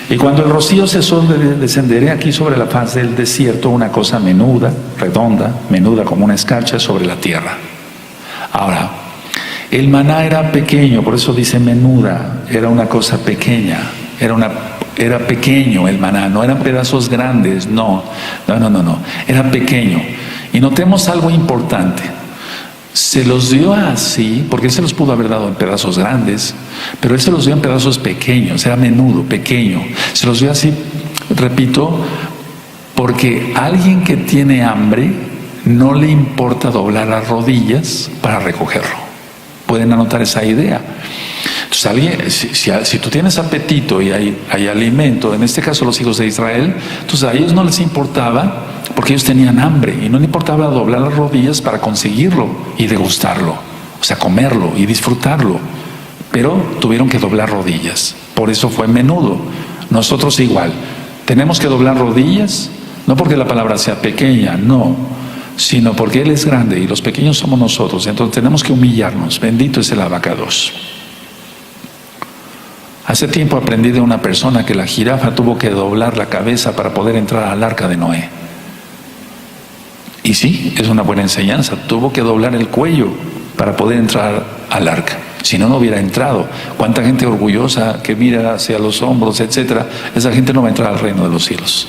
y cuando el rocío cesó, descenderé aquí sobre la faz del desierto una cosa menuda, redonda, menuda como una escarcha sobre la tierra. Ahora, el maná era pequeño, por eso dice menuda, era una cosa pequeña, era pequeño el maná, no eran pedazos grandes, no, era pequeño. Y notemos algo importante, se los dio así, porque Él se los pudo haber dado en pedazos grandes, pero Él se los dio en pedazos pequeños, era menudo, pequeño. Se los dio así, repito, porque a alguien que tiene hambre no le importa doblar las rodillas para recogerlo. Pueden anotar esa idea. Entonces, si tú tienes apetito y hay alimento, en este caso los hijos de Israel, entonces a ellos no les importaba, porque ellos tenían hambre y no les importaba doblar las rodillas para conseguirlo y degustarlo, o sea, comerlo y disfrutarlo, pero tuvieron que doblar rodillas. Por eso fue menudo. Nosotros igual, tenemos que doblar rodillas, no porque la palabra sea pequeña, no, sino porque Él es grande y los pequeños somos nosotros. Entonces tenemos que humillarnos. Bendito es el abacados. Hace tiempo aprendí de una persona que la jirafa tuvo que doblar la cabeza para poder entrar al arca de Noé. Y sí, es una buena enseñanza. Tuvo que doblar el cuello para poder entrar al arca. Si no, no hubiera entrado. Cuánta gente orgullosa que mira hacia los hombros, etcétera. Esa gente no va a entrar al reino de los cielos.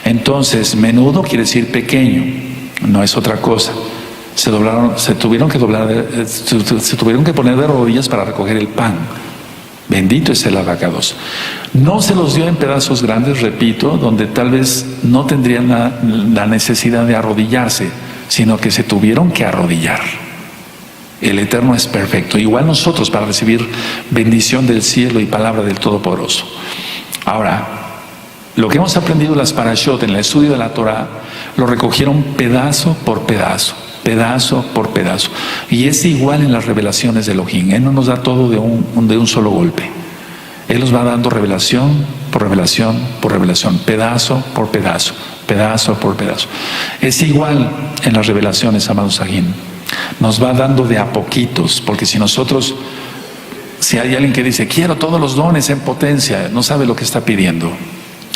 Entonces, menudo quiere decir pequeño. No es otra cosa. Se tuvieron que poner de rodillas para recoger el pan. Bendito es el abacados. No se los dio en pedazos grandes, repito, donde tal vez no tendrían la necesidad de arrodillarse, sino que se tuvieron que arrodillar. El Eterno es perfecto. Igual nosotros, para recibir bendición del cielo y palabra del Todopoderoso. Ahora, lo que hemos aprendido en las parashot, en el estudio de la Torah, lo recogieron pedazo por pedazo. Pedazo por pedazo. Y es igual en las revelaciones de Elohim. Él no nos da todo de un solo golpe. Él nos va dando revelación por revelación por revelación, pedazo por pedazo, pedazo por pedazo. Es igual en las revelaciones, amados Sajín. Nos va dando de a poquitos, porque si hay alguien que dice, quiero todos los dones en potencia, no sabe lo que está pidiendo.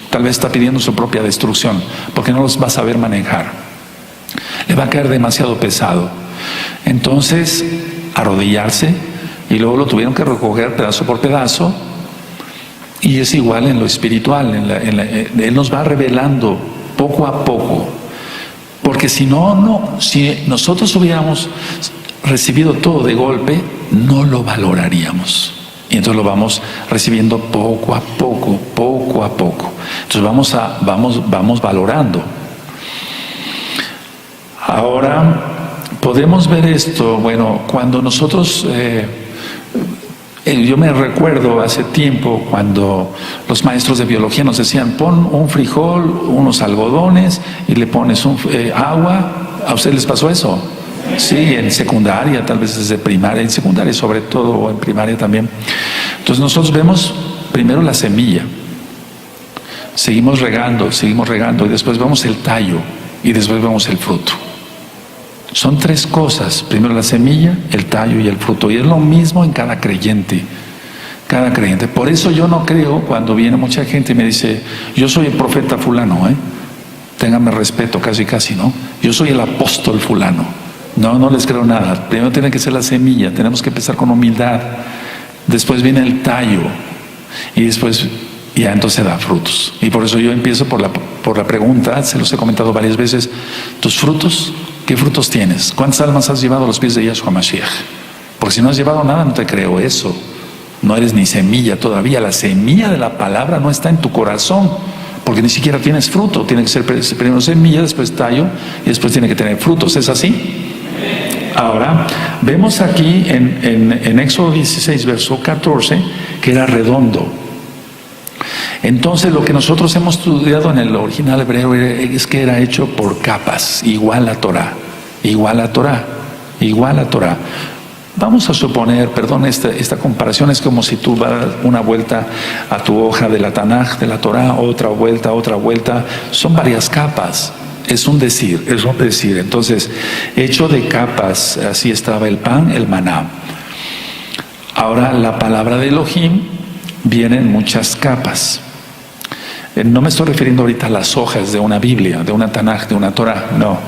Tal vez está pidiendo su propia destrucción, porque no los va a saber manejar. Le va a caer demasiado pesado. Entonces, arrodillarse, y luego lo tuvieron que recoger pedazo por pedazo. Y es igual en lo espiritual. Él nos va revelando poco a poco. Porque si nosotros hubiéramos recibido todo de golpe, no lo valoraríamos. Y entonces lo vamos recibiendo poco a poco, poco a poco. Entonces vamos valorando. Ahora podemos ver esto, bueno, cuando nosotros, yo me recuerdo hace tiempo cuando los maestros de biología nos decían, pon un frijol, unos algodones y le pones agua. ¿A ustedes les pasó eso? Sí, en secundaria, tal vez desde primaria, en secundaria sobre todo, o en primaria también. Entonces nosotros vemos primero la semilla, seguimos regando y después vemos el tallo y después vemos el fruto. Son tres cosas, primero la semilla, el tallo y el fruto, y es lo mismo en cada creyente. Cada creyente. Por eso yo no creo cuando viene mucha gente y me dice, yo soy el profeta fulano, ténganme respeto, casi, ¿no? Yo soy el apóstol fulano. No les creo nada. Primero tiene que ser la semilla, tenemos que empezar con humildad. Después viene el tallo y después ya entonces da frutos. Y por eso yo empiezo por la pregunta, se los he comentado varias veces, ¿tus frutos? ¿Qué frutos tienes? ¿Cuántas almas has llevado a los pies de Yahshua Mashiach? Porque si no has llevado nada, no te creo eso. No eres ni semilla todavía. La semilla de la palabra no está en tu corazón, porque ni siquiera tienes fruto. Tiene que ser primero semilla, después tallo y después tiene que tener frutos. ¿Es así? Ahora, vemos aquí en Éxodo 16, verso 14, que era redondo. Entonces lo que nosotros hemos estudiado en el original hebreo es que era hecho por capas, igual a Torah. Vamos a suponer, perdón, esta comparación es como si tú vas una vuelta a tu hoja de la Tanaj, de la Torah, otra vuelta, son varias capas. Es un decir. Entonces, hecho de capas, así estaba el pan, el maná. Ahora, la palabra de Elohim viene en muchas capas. No me estoy refiriendo ahorita a las hojas de una Biblia, de una Tanaj, de una Torah, no,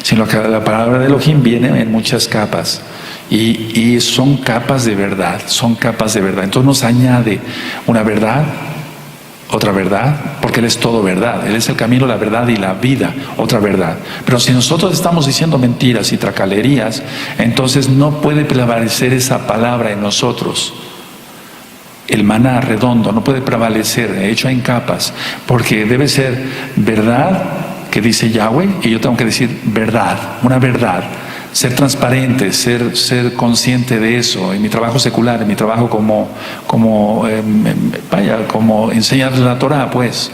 sino que la palabra de Elohim viene en muchas capas y son capas de verdad. Entonces nos añade una verdad, otra verdad, porque Él es todo verdad, Él es el camino, la verdad y la vida, otra verdad. Pero si nosotros estamos diciendo mentiras y tracalerías, entonces no puede prevalecer esa palabra en nosotros. El maná redondo no puede prevalecer, hecho en capas, porque debe ser verdad que dice Yahweh y yo tengo que decir verdad, una verdad, ser transparente, ser consciente de eso. En mi trabajo secular, en mi trabajo como enseñar la Torah, pues.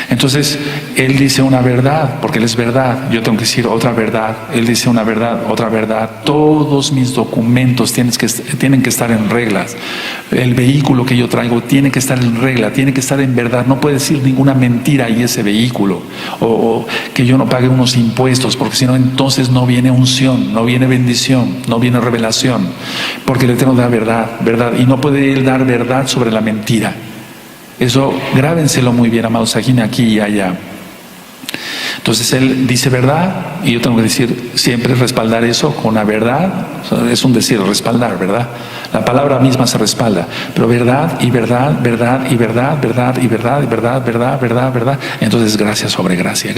Entonces, Él dice una verdad, porque Él es verdad. Yo tengo que decir otra verdad. Él dice una verdad, otra verdad. Todos mis documentos tienen que estar en reglas. El vehículo que yo traigo tiene que estar en regla, tiene que estar en verdad. No puede decir ninguna mentira ahí ese vehículo. O que yo no pague unos impuestos, porque si no, entonces no viene unción, no viene bendición, no viene revelación. Porque el Eterno da verdad. Y no puede Él dar verdad sobre la mentira. Eso, grábenselo muy bien, amados, aquí y allá. Entonces Él dice verdad y yo tengo que decir siempre respaldar eso con la verdad. Es un decir, respaldar, ¿verdad? La palabra misma se respalda, pero verdad y verdad. Entonces gracia sobre gracia.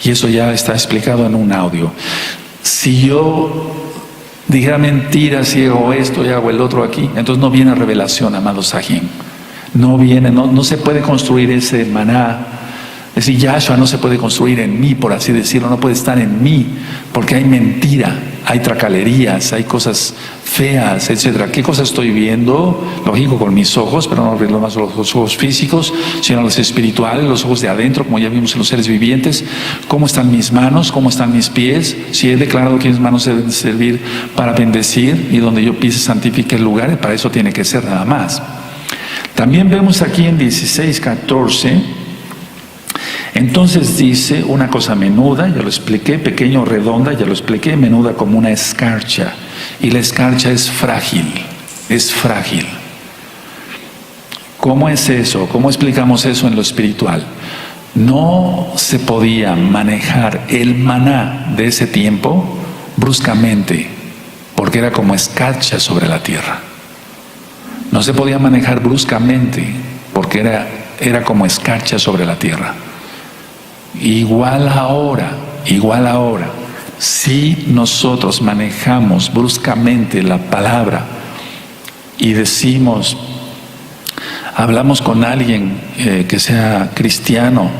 Y eso ya está explicado en un audio. Si yo dijera mentiras y hago esto y hago el otro aquí, entonces no viene revelación, amados Sahim. No se puede construir ese maná. Es decir, Yahshua no se puede construir en mí, por así decirlo, no puede estar en mí, porque hay mentira, hay tracalerías, hay cosas feas, etcétera. ¿Qué cosas estoy viendo? Lógico, con mis ojos, pero no viendo más los ojos físicos, sino los espirituales, los ojos de adentro, como ya vimos en los seres vivientes. ¿Cómo están mis manos? ¿Cómo están mis pies? Si he declarado que mis manos deben servir para bendecir y donde yo pise santifique el lugar, para eso tiene que ser nada más. También vemos aquí en 16:14, entonces dice una cosa menuda, ya lo expliqué, pequeño, redonda, ya lo expliqué, menuda como una escarcha. Y la escarcha es frágil. ¿Cómo es eso? ¿Cómo explicamos eso en lo espiritual? No se podía manejar el maná de ese tiempo bruscamente, porque era como escarcha sobre la tierra. No se podía manejar bruscamente, porque era como escarcha sobre la tierra. Igual ahora, si nosotros manejamos bruscamente la palabra y decimos, hablamos con alguien que sea cristiano,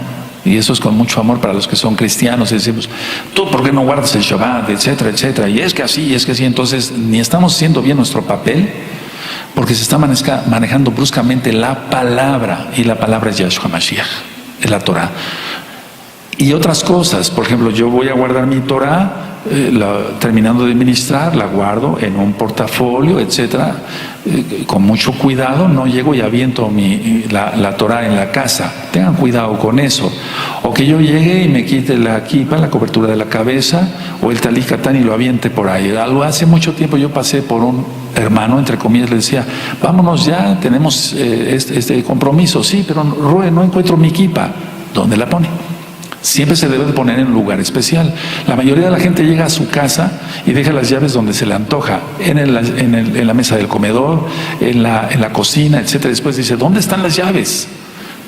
y eso es con mucho amor para los que son cristianos, y decimos, tú ¿por qué no guardas el Shabbat? Etcétera, etcétera, y es que así, entonces ni estamos haciendo bien nuestro papel, porque se está manejando bruscamente la palabra, y la palabra es Yahshua Mashiach, es la Torah. Y otras cosas, por ejemplo, yo voy a guardar mi Torah, terminando de ministrar, la guardo en un portafolio, etcétera, con mucho cuidado, no llego y aviento la Torah en la casa. Tengan cuidado con eso. O que yo llegue y me quite la kipa, la cobertura de la cabeza, o el talit katán y lo aviente por ahí. Hace mucho tiempo yo pasé por un hermano, entre comillas, le decía, vámonos ya, tenemos este compromiso. Sí, pero Rue, no encuentro mi kipa. ¿Dónde la pone? Siempre se debe de poner en un lugar especial. La mayoría de la gente llega a su casa y deja las llaves donde se le antoja, en la mesa del comedor, en la cocina, etcétera. Después dice, ¿dónde están las llaves?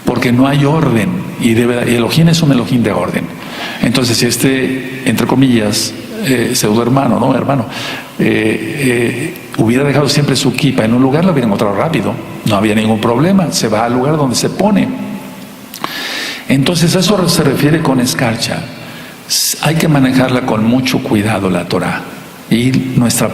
Porque no hay orden, y Elohim es un Elohim de orden. Entonces, si entre comillas, pseudo hermano, ¿no? Hermano, hubiera dejado siempre su kipa en un lugar, lo hubiera encontrado rápido, no había ningún problema, se va al lugar donde se pone. Entonces eso se refiere con escarcha. Hay que manejarla con mucho cuidado la Torah. Y nuestra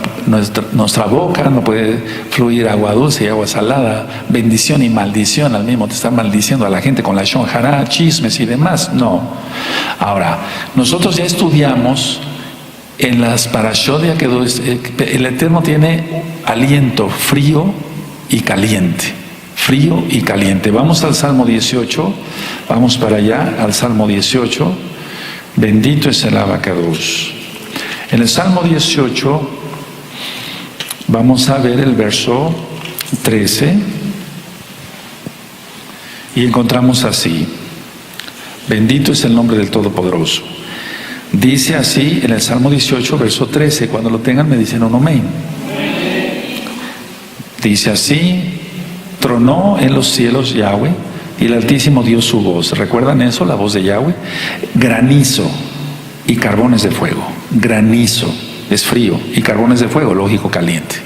boca no puede fluir agua dulce y agua salada, bendición y maldición al mismo. Te están maldiciendo a la gente con la shon hará, chismes y demás. No. Ahora, nosotros ya estudiamos en las parashot, el Eterno tiene aliento frío y caliente. Frío y caliente. Vamos al Salmo 18, vamos para allá, al Salmo 18, bendito es el Abacados. En el Salmo 18, vamos a ver el verso 13, y encontramos así, bendito es el nombre del Todopoderoso. Dice así en el Salmo 18, verso 13, cuando lo tengan me dicen un amén. Dice así, tronó en los cielos Yahweh y el Altísimo dio su voz. ¿Recuerdan eso? La voz de Yahweh. Granizo y carbones de fuego. Granizo es frío y carbones de fuego, lógico, caliente.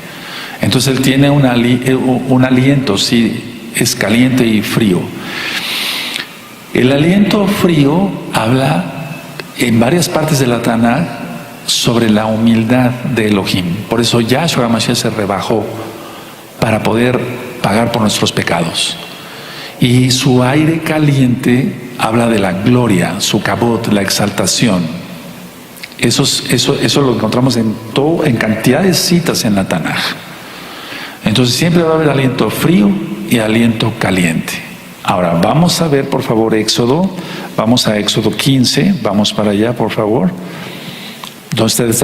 Entonces él tiene un aliento, sí, es caliente y frío. El aliento frío habla en varias partes de la Tanaj sobre la humildad de Elohim. Por eso Yahshua Mashiach se rebajó para poder pagar por nuestros pecados. Y su aire caliente habla de la gloria, su kabot, la exaltación. Eso lo encontramos en cantidad de citas en la Tanaj. Entonces siempre va a haber aliento frío y aliento caliente. Ahora vamos a ver por favor Éxodo, vamos a Éxodo 15, vamos para allá por favor. Entonces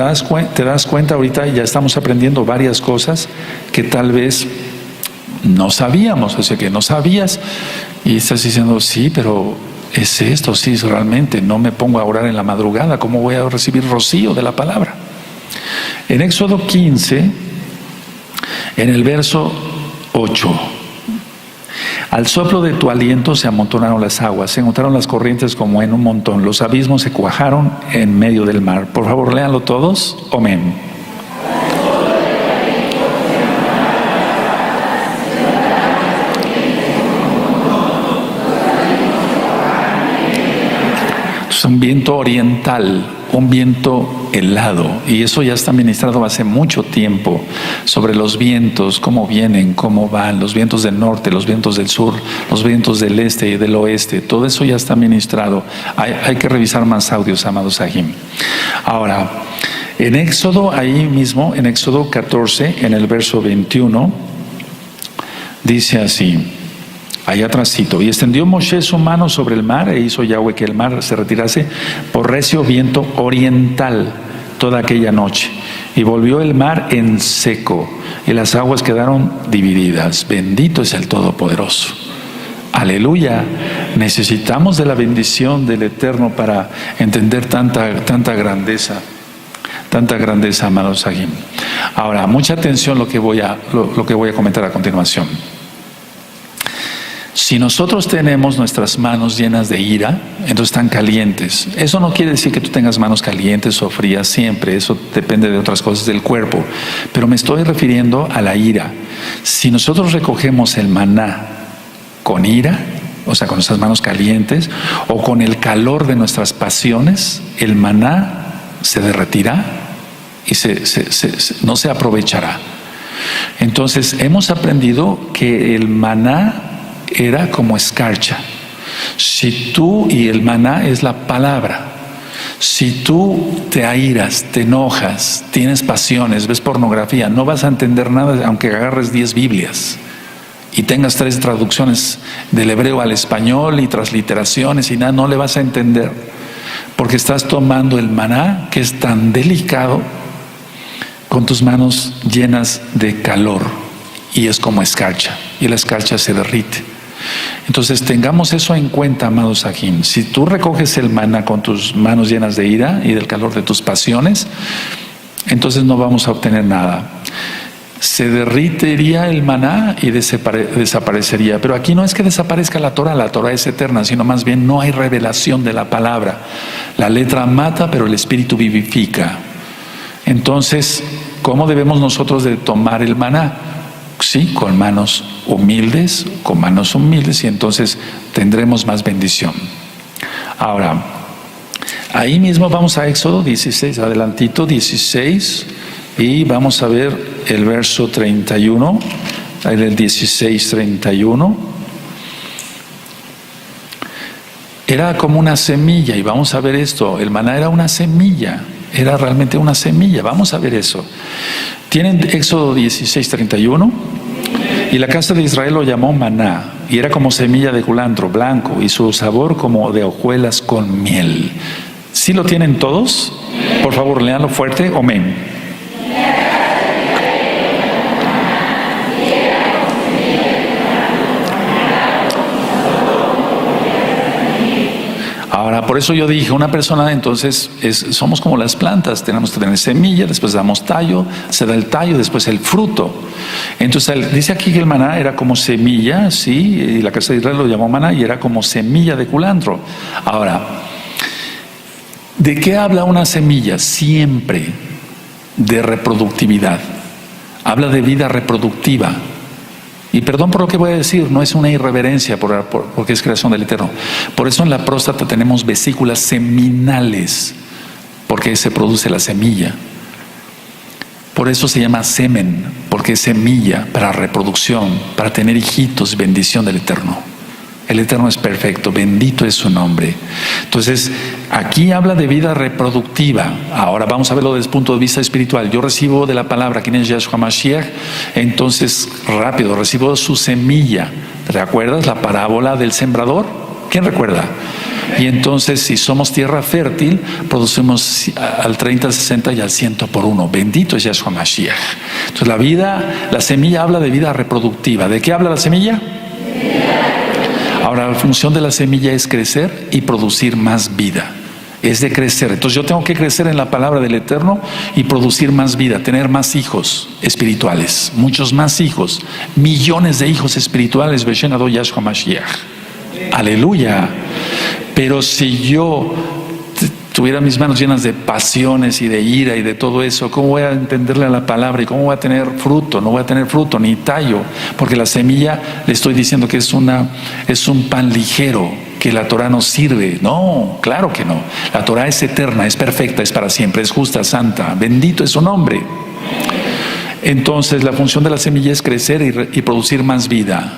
te das cuenta ahorita, ya estamos aprendiendo varias cosas que tal vez no sabíamos, o sea que no sabías y estás diciendo, sí, pero es esto, sí, realmente no me pongo a orar en la madrugada, ¿cómo voy a recibir rocío de la palabra? En Éxodo 15, en el verso 8, al soplo de tu aliento se amontonaron las aguas, se juntaron las corrientes como en un montón, los abismos se cuajaron en medio del mar. Por favor, léanlo todos. Amén. Un viento oriental, un viento helado, y eso ya está ministrado hace mucho tiempo sobre los vientos, cómo vienen, cómo van, los vientos del norte, los vientos del sur, los vientos del este y del oeste, todo eso ya está ministrado. Hay que revisar más audios, amados Ajim. Ahora, en Éxodo, ahí mismo, en Éxodo 14, en el verso 21, dice así. Allá atrásito, y extendió Moshe su mano sobre el mar e hizo Yahweh que el mar se retirase por recio viento oriental toda aquella noche, y volvió el mar en seco y las aguas quedaron divididas. Bendito es el Todopoderoso. Aleluya. Necesitamos de la bendición del Eterno para entender tanta grandeza, amados Sahim. Ahora, mucha atención lo que voy a comentar a continuación. Si nosotros tenemos nuestras manos llenas de ira, entonces están calientes. Eso no quiere decir que tú tengas manos calientes o frías siempre, eso depende de otras cosas del cuerpo. Pero me estoy refiriendo a la ira. si nosotros recogemos el maná con ira, o sea, con nuestras manos calientes, o con el calor de nuestras pasiones, el maná se derretirá y no se aprovechará. Entonces, hemos aprendido que el maná era como escarcha. Si tú, y el maná es la palabra, si tú te airas, te enojas, tienes pasiones, ves pornografía, no vas a entender nada aunque agarres 10 Biblias y tengas 3 traducciones del hebreo al español y transliteraciones y nada, no le vas a entender, porque estás tomando el maná, que es tan delicado, con tus manos llenas de calor, y es como escarcha, y la escarcha se derrite. Entonces tengamos eso en cuenta, amados Sahim. Si tú recoges el maná con tus manos llenas de ira y del calor de tus pasiones, entonces no vamos a obtener nada. Se derritiría el maná y desaparecería. Pero aquí no es que desaparezca la Torah es eterna, sino más bien no hay revelación de la palabra. La letra mata, pero el espíritu vivifica. Entonces, ¿cómo debemos nosotros de tomar el maná? Sí, con manos humildes, y entonces tendremos más bendición. Ahora, ahí mismo vamos a Éxodo 16, adelantito 16, y vamos a ver el verso 31, el 16, 31. Era como una semilla, y vamos a ver esto, el maná era una semilla, era realmente una semilla, vamos a ver eso. Tienen Éxodo 16, 31, y la casa de Israel lo llamó maná, y era como semilla de culantro blanco, y su sabor como de hojuelas con miel. ¿Sí lo tienen todos? Por favor, léanlo fuerte, amén. Ahora, por eso yo dije, una persona entonces somos como las plantas, tenemos que tener semilla, después damos tallo, se da el tallo, después el fruto. Entonces dice aquí que el maná era como semilla, sí, y la casa de Israel lo llamó maná y era como semilla de culantro. Ahora, ¿de qué habla una semilla? Siempre de reproductividad. Habla de vida reproductiva. Y perdón por lo que voy a decir, no es una irreverencia porque es creación del Eterno. Por eso en la próstata tenemos vesículas seminales, porque se produce la semilla. Por eso se llama semen, porque es semilla para reproducción, para tener hijitos, bendición del Eterno. El Eterno es perfecto, bendito es su nombre. Entonces, aquí habla de vida reproductiva. Ahora vamos a verlo desde el punto de vista espiritual. Yo recibo de la palabra, ¿quién es Yahshua Mashiach? Entonces, rápido, recibo su semilla. ¿Recuerdas la parábola del sembrador? ¿Quién recuerda? Y entonces, si somos tierra fértil, producimos al 30, al 60 y al 100 por 1. Bendito es Yahshua Mashiach. Entonces, la semilla habla de vida reproductiva. ¿De qué habla la semilla? Ahora, la función de la semilla es crecer y producir más vida. Es de crecer. Entonces yo tengo que crecer en la palabra del Eterno y producir más vida, tener más hijos espirituales, muchos más hijos, millones de hijos espirituales. Beshen Ado Yahshua Mashiach. Aleluya. Pero si yo tuviera mis manos llenas de pasiones y de ira y de todo eso, ¿cómo voy a entenderle a la palabra y cómo voy a tener fruto? No voy a tener fruto ni tallo, porque la semilla, le estoy diciendo que es un pan ligero, que la Torah nos sirve. No, claro que no. La Torah es eterna, es perfecta, es para siempre, es justa, santa. Bendito es su nombre. Entonces la función de la semilla es crecer y producir más vida.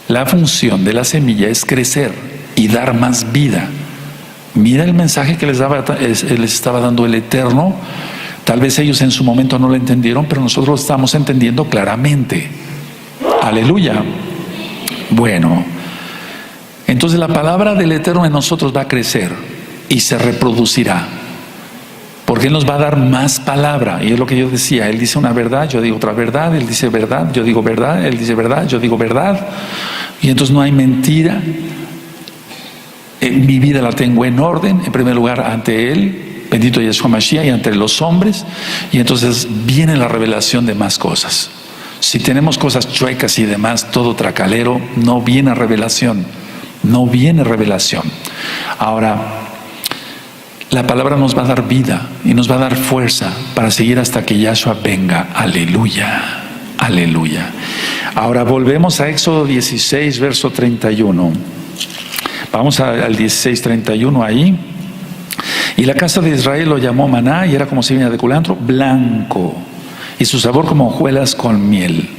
La función de la semilla es crecer y dar más vida. Mira el mensaje que les estaba dando el Eterno. Tal vez ellos en su momento no lo entendieron, pero nosotros lo estamos entendiendo claramente. Aleluya. Bueno, entonces la palabra del Eterno en nosotros va a crecer y se reproducirá, porque Él nos va a dar más palabra. Y es lo que yo decía, Él dice una verdad, yo digo otra verdad, Él dice verdad, yo digo verdad, Él dice verdad, yo digo verdad. Y entonces no hay mentira. Mi vida la tengo en orden, en primer lugar ante Él, bendito Yahshua Mashiach, y ante los hombres, y entonces viene la revelación de más cosas. Si tenemos cosas chuecas y demás, todo tracalero, no viene revelación, no viene revelación. Ahora, la palabra nos va a dar vida y nos va a dar fuerza para seguir hasta que Yahshua venga. Aleluya, Aleluya. Ahora volvemos a Éxodo 16, verso 31. Vamos al 16, 31 ahí. Y la casa de Israel lo llamó maná, y era como semilla de culantro, blanco, y su sabor como hojuelas con miel.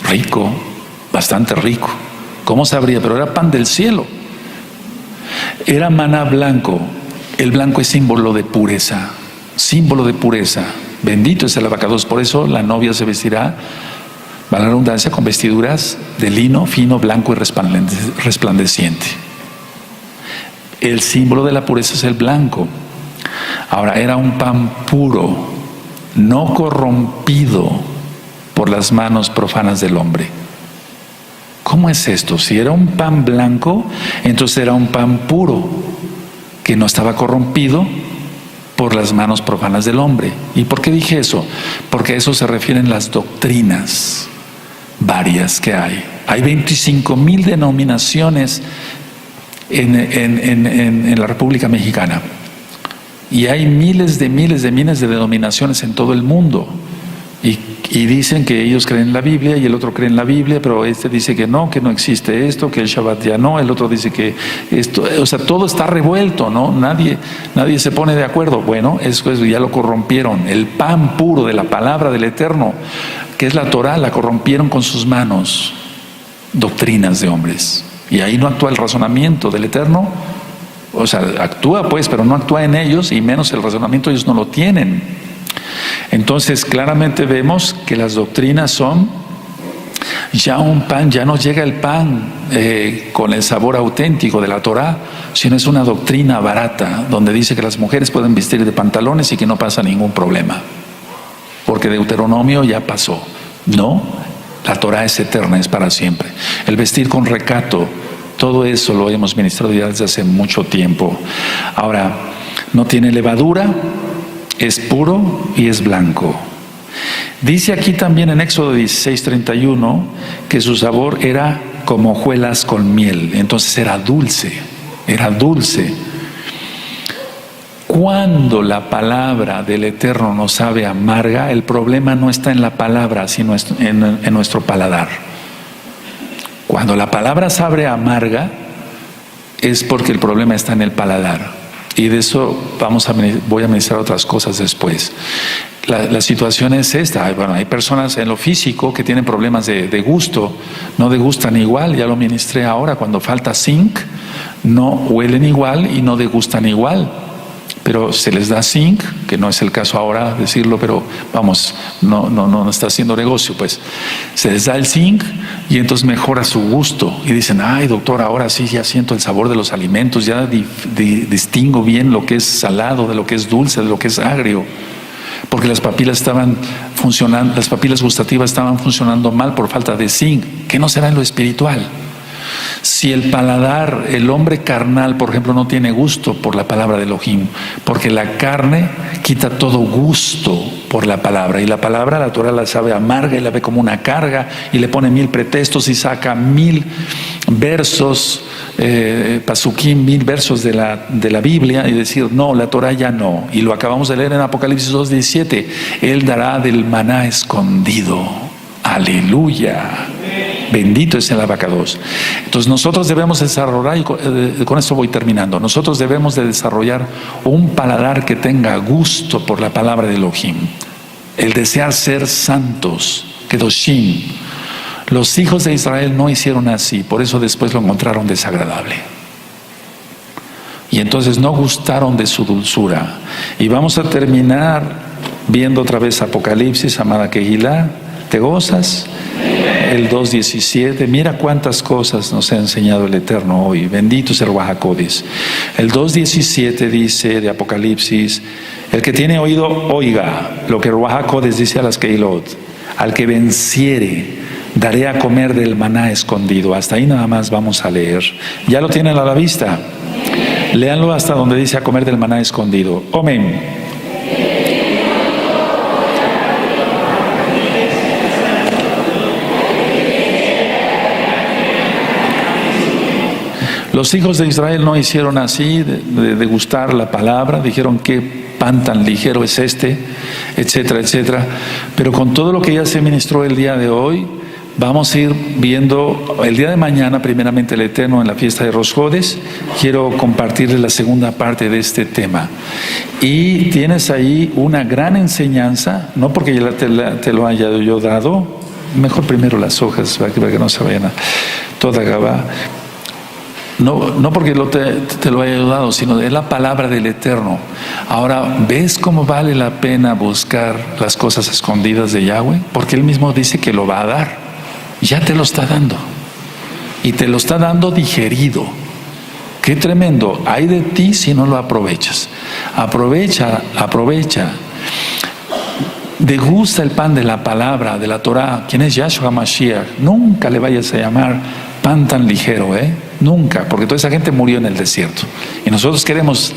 Rico, bastante rico. ¿Cómo sabría? Pero era pan del cielo. Era maná blanco. El blanco es símbolo de pureza. Símbolo de pureza. Bendito es el abacados. Por eso la novia se vestirá, valga la redundancia, con vestiduras de lino fino, blanco y resplandeciente. El símbolo de la pureza es el blanco. Ahora, era un pan puro, no corrompido por las manos profanas del hombre. ¿Cómo es esto? Si era un pan blanco, entonces era un pan puro, que no estaba corrompido por las manos profanas del hombre. ¿Y por qué dije eso? Porque a eso se refieren las doctrinas varias que hay. Hay 25,000 denominaciones en la República Mexicana. Y hay miles de denominaciones en todo el mundo. Y dicen que ellos creen en la Biblia y el otro cree en la Biblia, pero este dice que no existe esto, que el Shabbat ya no, el otro dice que esto, o sea, todo está revuelto, ¿no? Nadie se pone de acuerdo. Bueno, eso ya lo corrompieron. El pan puro de la palabra del Eterno, que es la Torah, la corrompieron con sus manos. Doctrinas de hombres. Y ahí no actúa el razonamiento del Eterno. O sea, actúa pues, pero no actúa en ellos, y menos el razonamiento ellos no lo tienen. Entonces claramente vemos que las doctrinas son ya un pan, ya no llega el pan con el sabor auténtico de la Torah, sino es una doctrina barata, donde dice que las mujeres pueden vestir de pantalones y que no pasa ningún problema, porque Deuteronomio ya pasó. No, la Torah es eterna, es para siempre. El vestir con recato, todo eso lo hemos ministrado ya desde hace mucho tiempo. Ahora, no tiene levadura, es puro y es blanco. Dice aquí también en Éxodo 16:31 que su sabor era como hojuelas con miel. Entonces era dulce, era dulce. Cuando la palabra del Eterno nos sabe amarga, el problema no está en la palabra, sino en nuestro paladar. Cuando la palabra sabe amarga, es porque el problema está en el paladar. Y de eso voy a ministrar otras cosas después. La situación es esta. Bueno, hay personas en lo físico que tienen problemas de gusto, no degustan igual, ya lo ministré ahora, cuando falta zinc, no huelen igual y no degustan igual. Pero se les da zinc, que no es el caso ahora decirlo, pero vamos, no está haciendo negocio, pues. Se les da el zinc y entonces mejora su gusto. Y dicen, ay doctor, ahora sí ya siento el sabor de los alimentos, ya distingo bien lo que es salado, de lo que es dulce, de lo que es agrio. Porque las papilas gustativas estaban funcionando mal por falta de zinc. ¿Qué no será en lo espiritual? Si el paladar, el hombre carnal, por ejemplo, no tiene gusto por la palabra de Elohim, porque la carne quita todo gusto por la palabra, y la palabra, la Torah la sabe amarga y la ve como una carga, y le pone 1000 pretextos y saca 1000 versos, pasukim, 1000 versos de la Biblia, y decir, no, la Torah ya no. Y lo acabamos de leer en Apocalipsis 2:17, Él dará del maná escondido. Aleluya. Bendito es el abacados. Entonces nosotros debemos desarrollar, y con esto voy terminando, nosotros debemos de desarrollar un paladar que tenga gusto por la palabra de Elohim, el desear ser santos, kedoshim. Los hijos de Israel no hicieron así, por eso después lo encontraron desagradable. Y entonces no gustaron de su dulzura. Y vamos a terminar viendo otra vez Apocalipsis, amada Kehilá. ¿Te gozas? El 2:17, mira cuántas cosas nos ha enseñado el Eterno hoy. Bendito es el Ruach HaKodesh. El 2:17 dice de Apocalipsis, el que tiene oído, oiga lo que el Ruach HaKodesh dice a las Keilot. Al que venciere, daré a comer del maná escondido. Hasta ahí nada más vamos a leer. ¿Ya lo tienen a la vista? Léanlo hasta donde dice a comer del maná escondido. Amén. Los hijos de Israel no hicieron así, de gustar la palabra, dijeron qué pan tan ligero es este, etcétera, etcétera. Pero con todo lo que ya se ministró el día de hoy, vamos a ir viendo el día de mañana, primeramente el Eterno en la fiesta de Rosh Hodesh. Quiero compartirles la segunda parte de este tema. Y tienes ahí una gran enseñanza, no porque ya te lo haya yo dado, mejor primero las hojas para que no se vayan a toda Gabá. No porque te lo haya dado, sino es la palabra del Eterno. Ahora, ¿ves cómo vale la pena buscar las cosas escondidas de Yahweh? Porque Él mismo dice que lo va a dar. Ya te lo está dando. Y te lo está dando digerido. Qué tremendo. Hay de ti si no lo aprovechas. Aprovecha. Degusta el pan de la palabra, de la Torah. ¿Quién es Yahshua Mashiach? Nunca le vayas a llamar pan tan ligero, nunca, porque toda esa gente murió en el desierto. Y nosotros queremos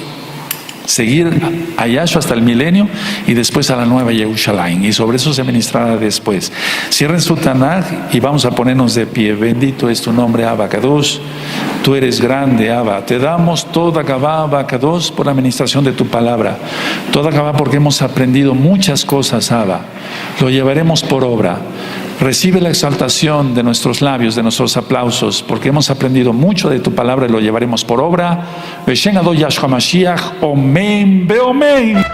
seguir a Yahshua hasta el milenio y después a la nueva Yerushalayim. Y sobre eso se ministrará después. Cierren su Tanaj y vamos a ponernos de pie. Bendito es tu nombre, Abba Kadosh. Tú eres grande, Abba. Te damos toda Gabá, Abba Kadosh, por la administración de tu palabra. Toda Gabá porque hemos aprendido muchas cosas, Abba. Lo llevaremos por obra. Recibe la exaltación de nuestros labios, de nuestros aplausos, porque hemos aprendido mucho de tu palabra y lo llevaremos por obra. Beshen Ado Yahshua Mashiach. Omen, Beomen.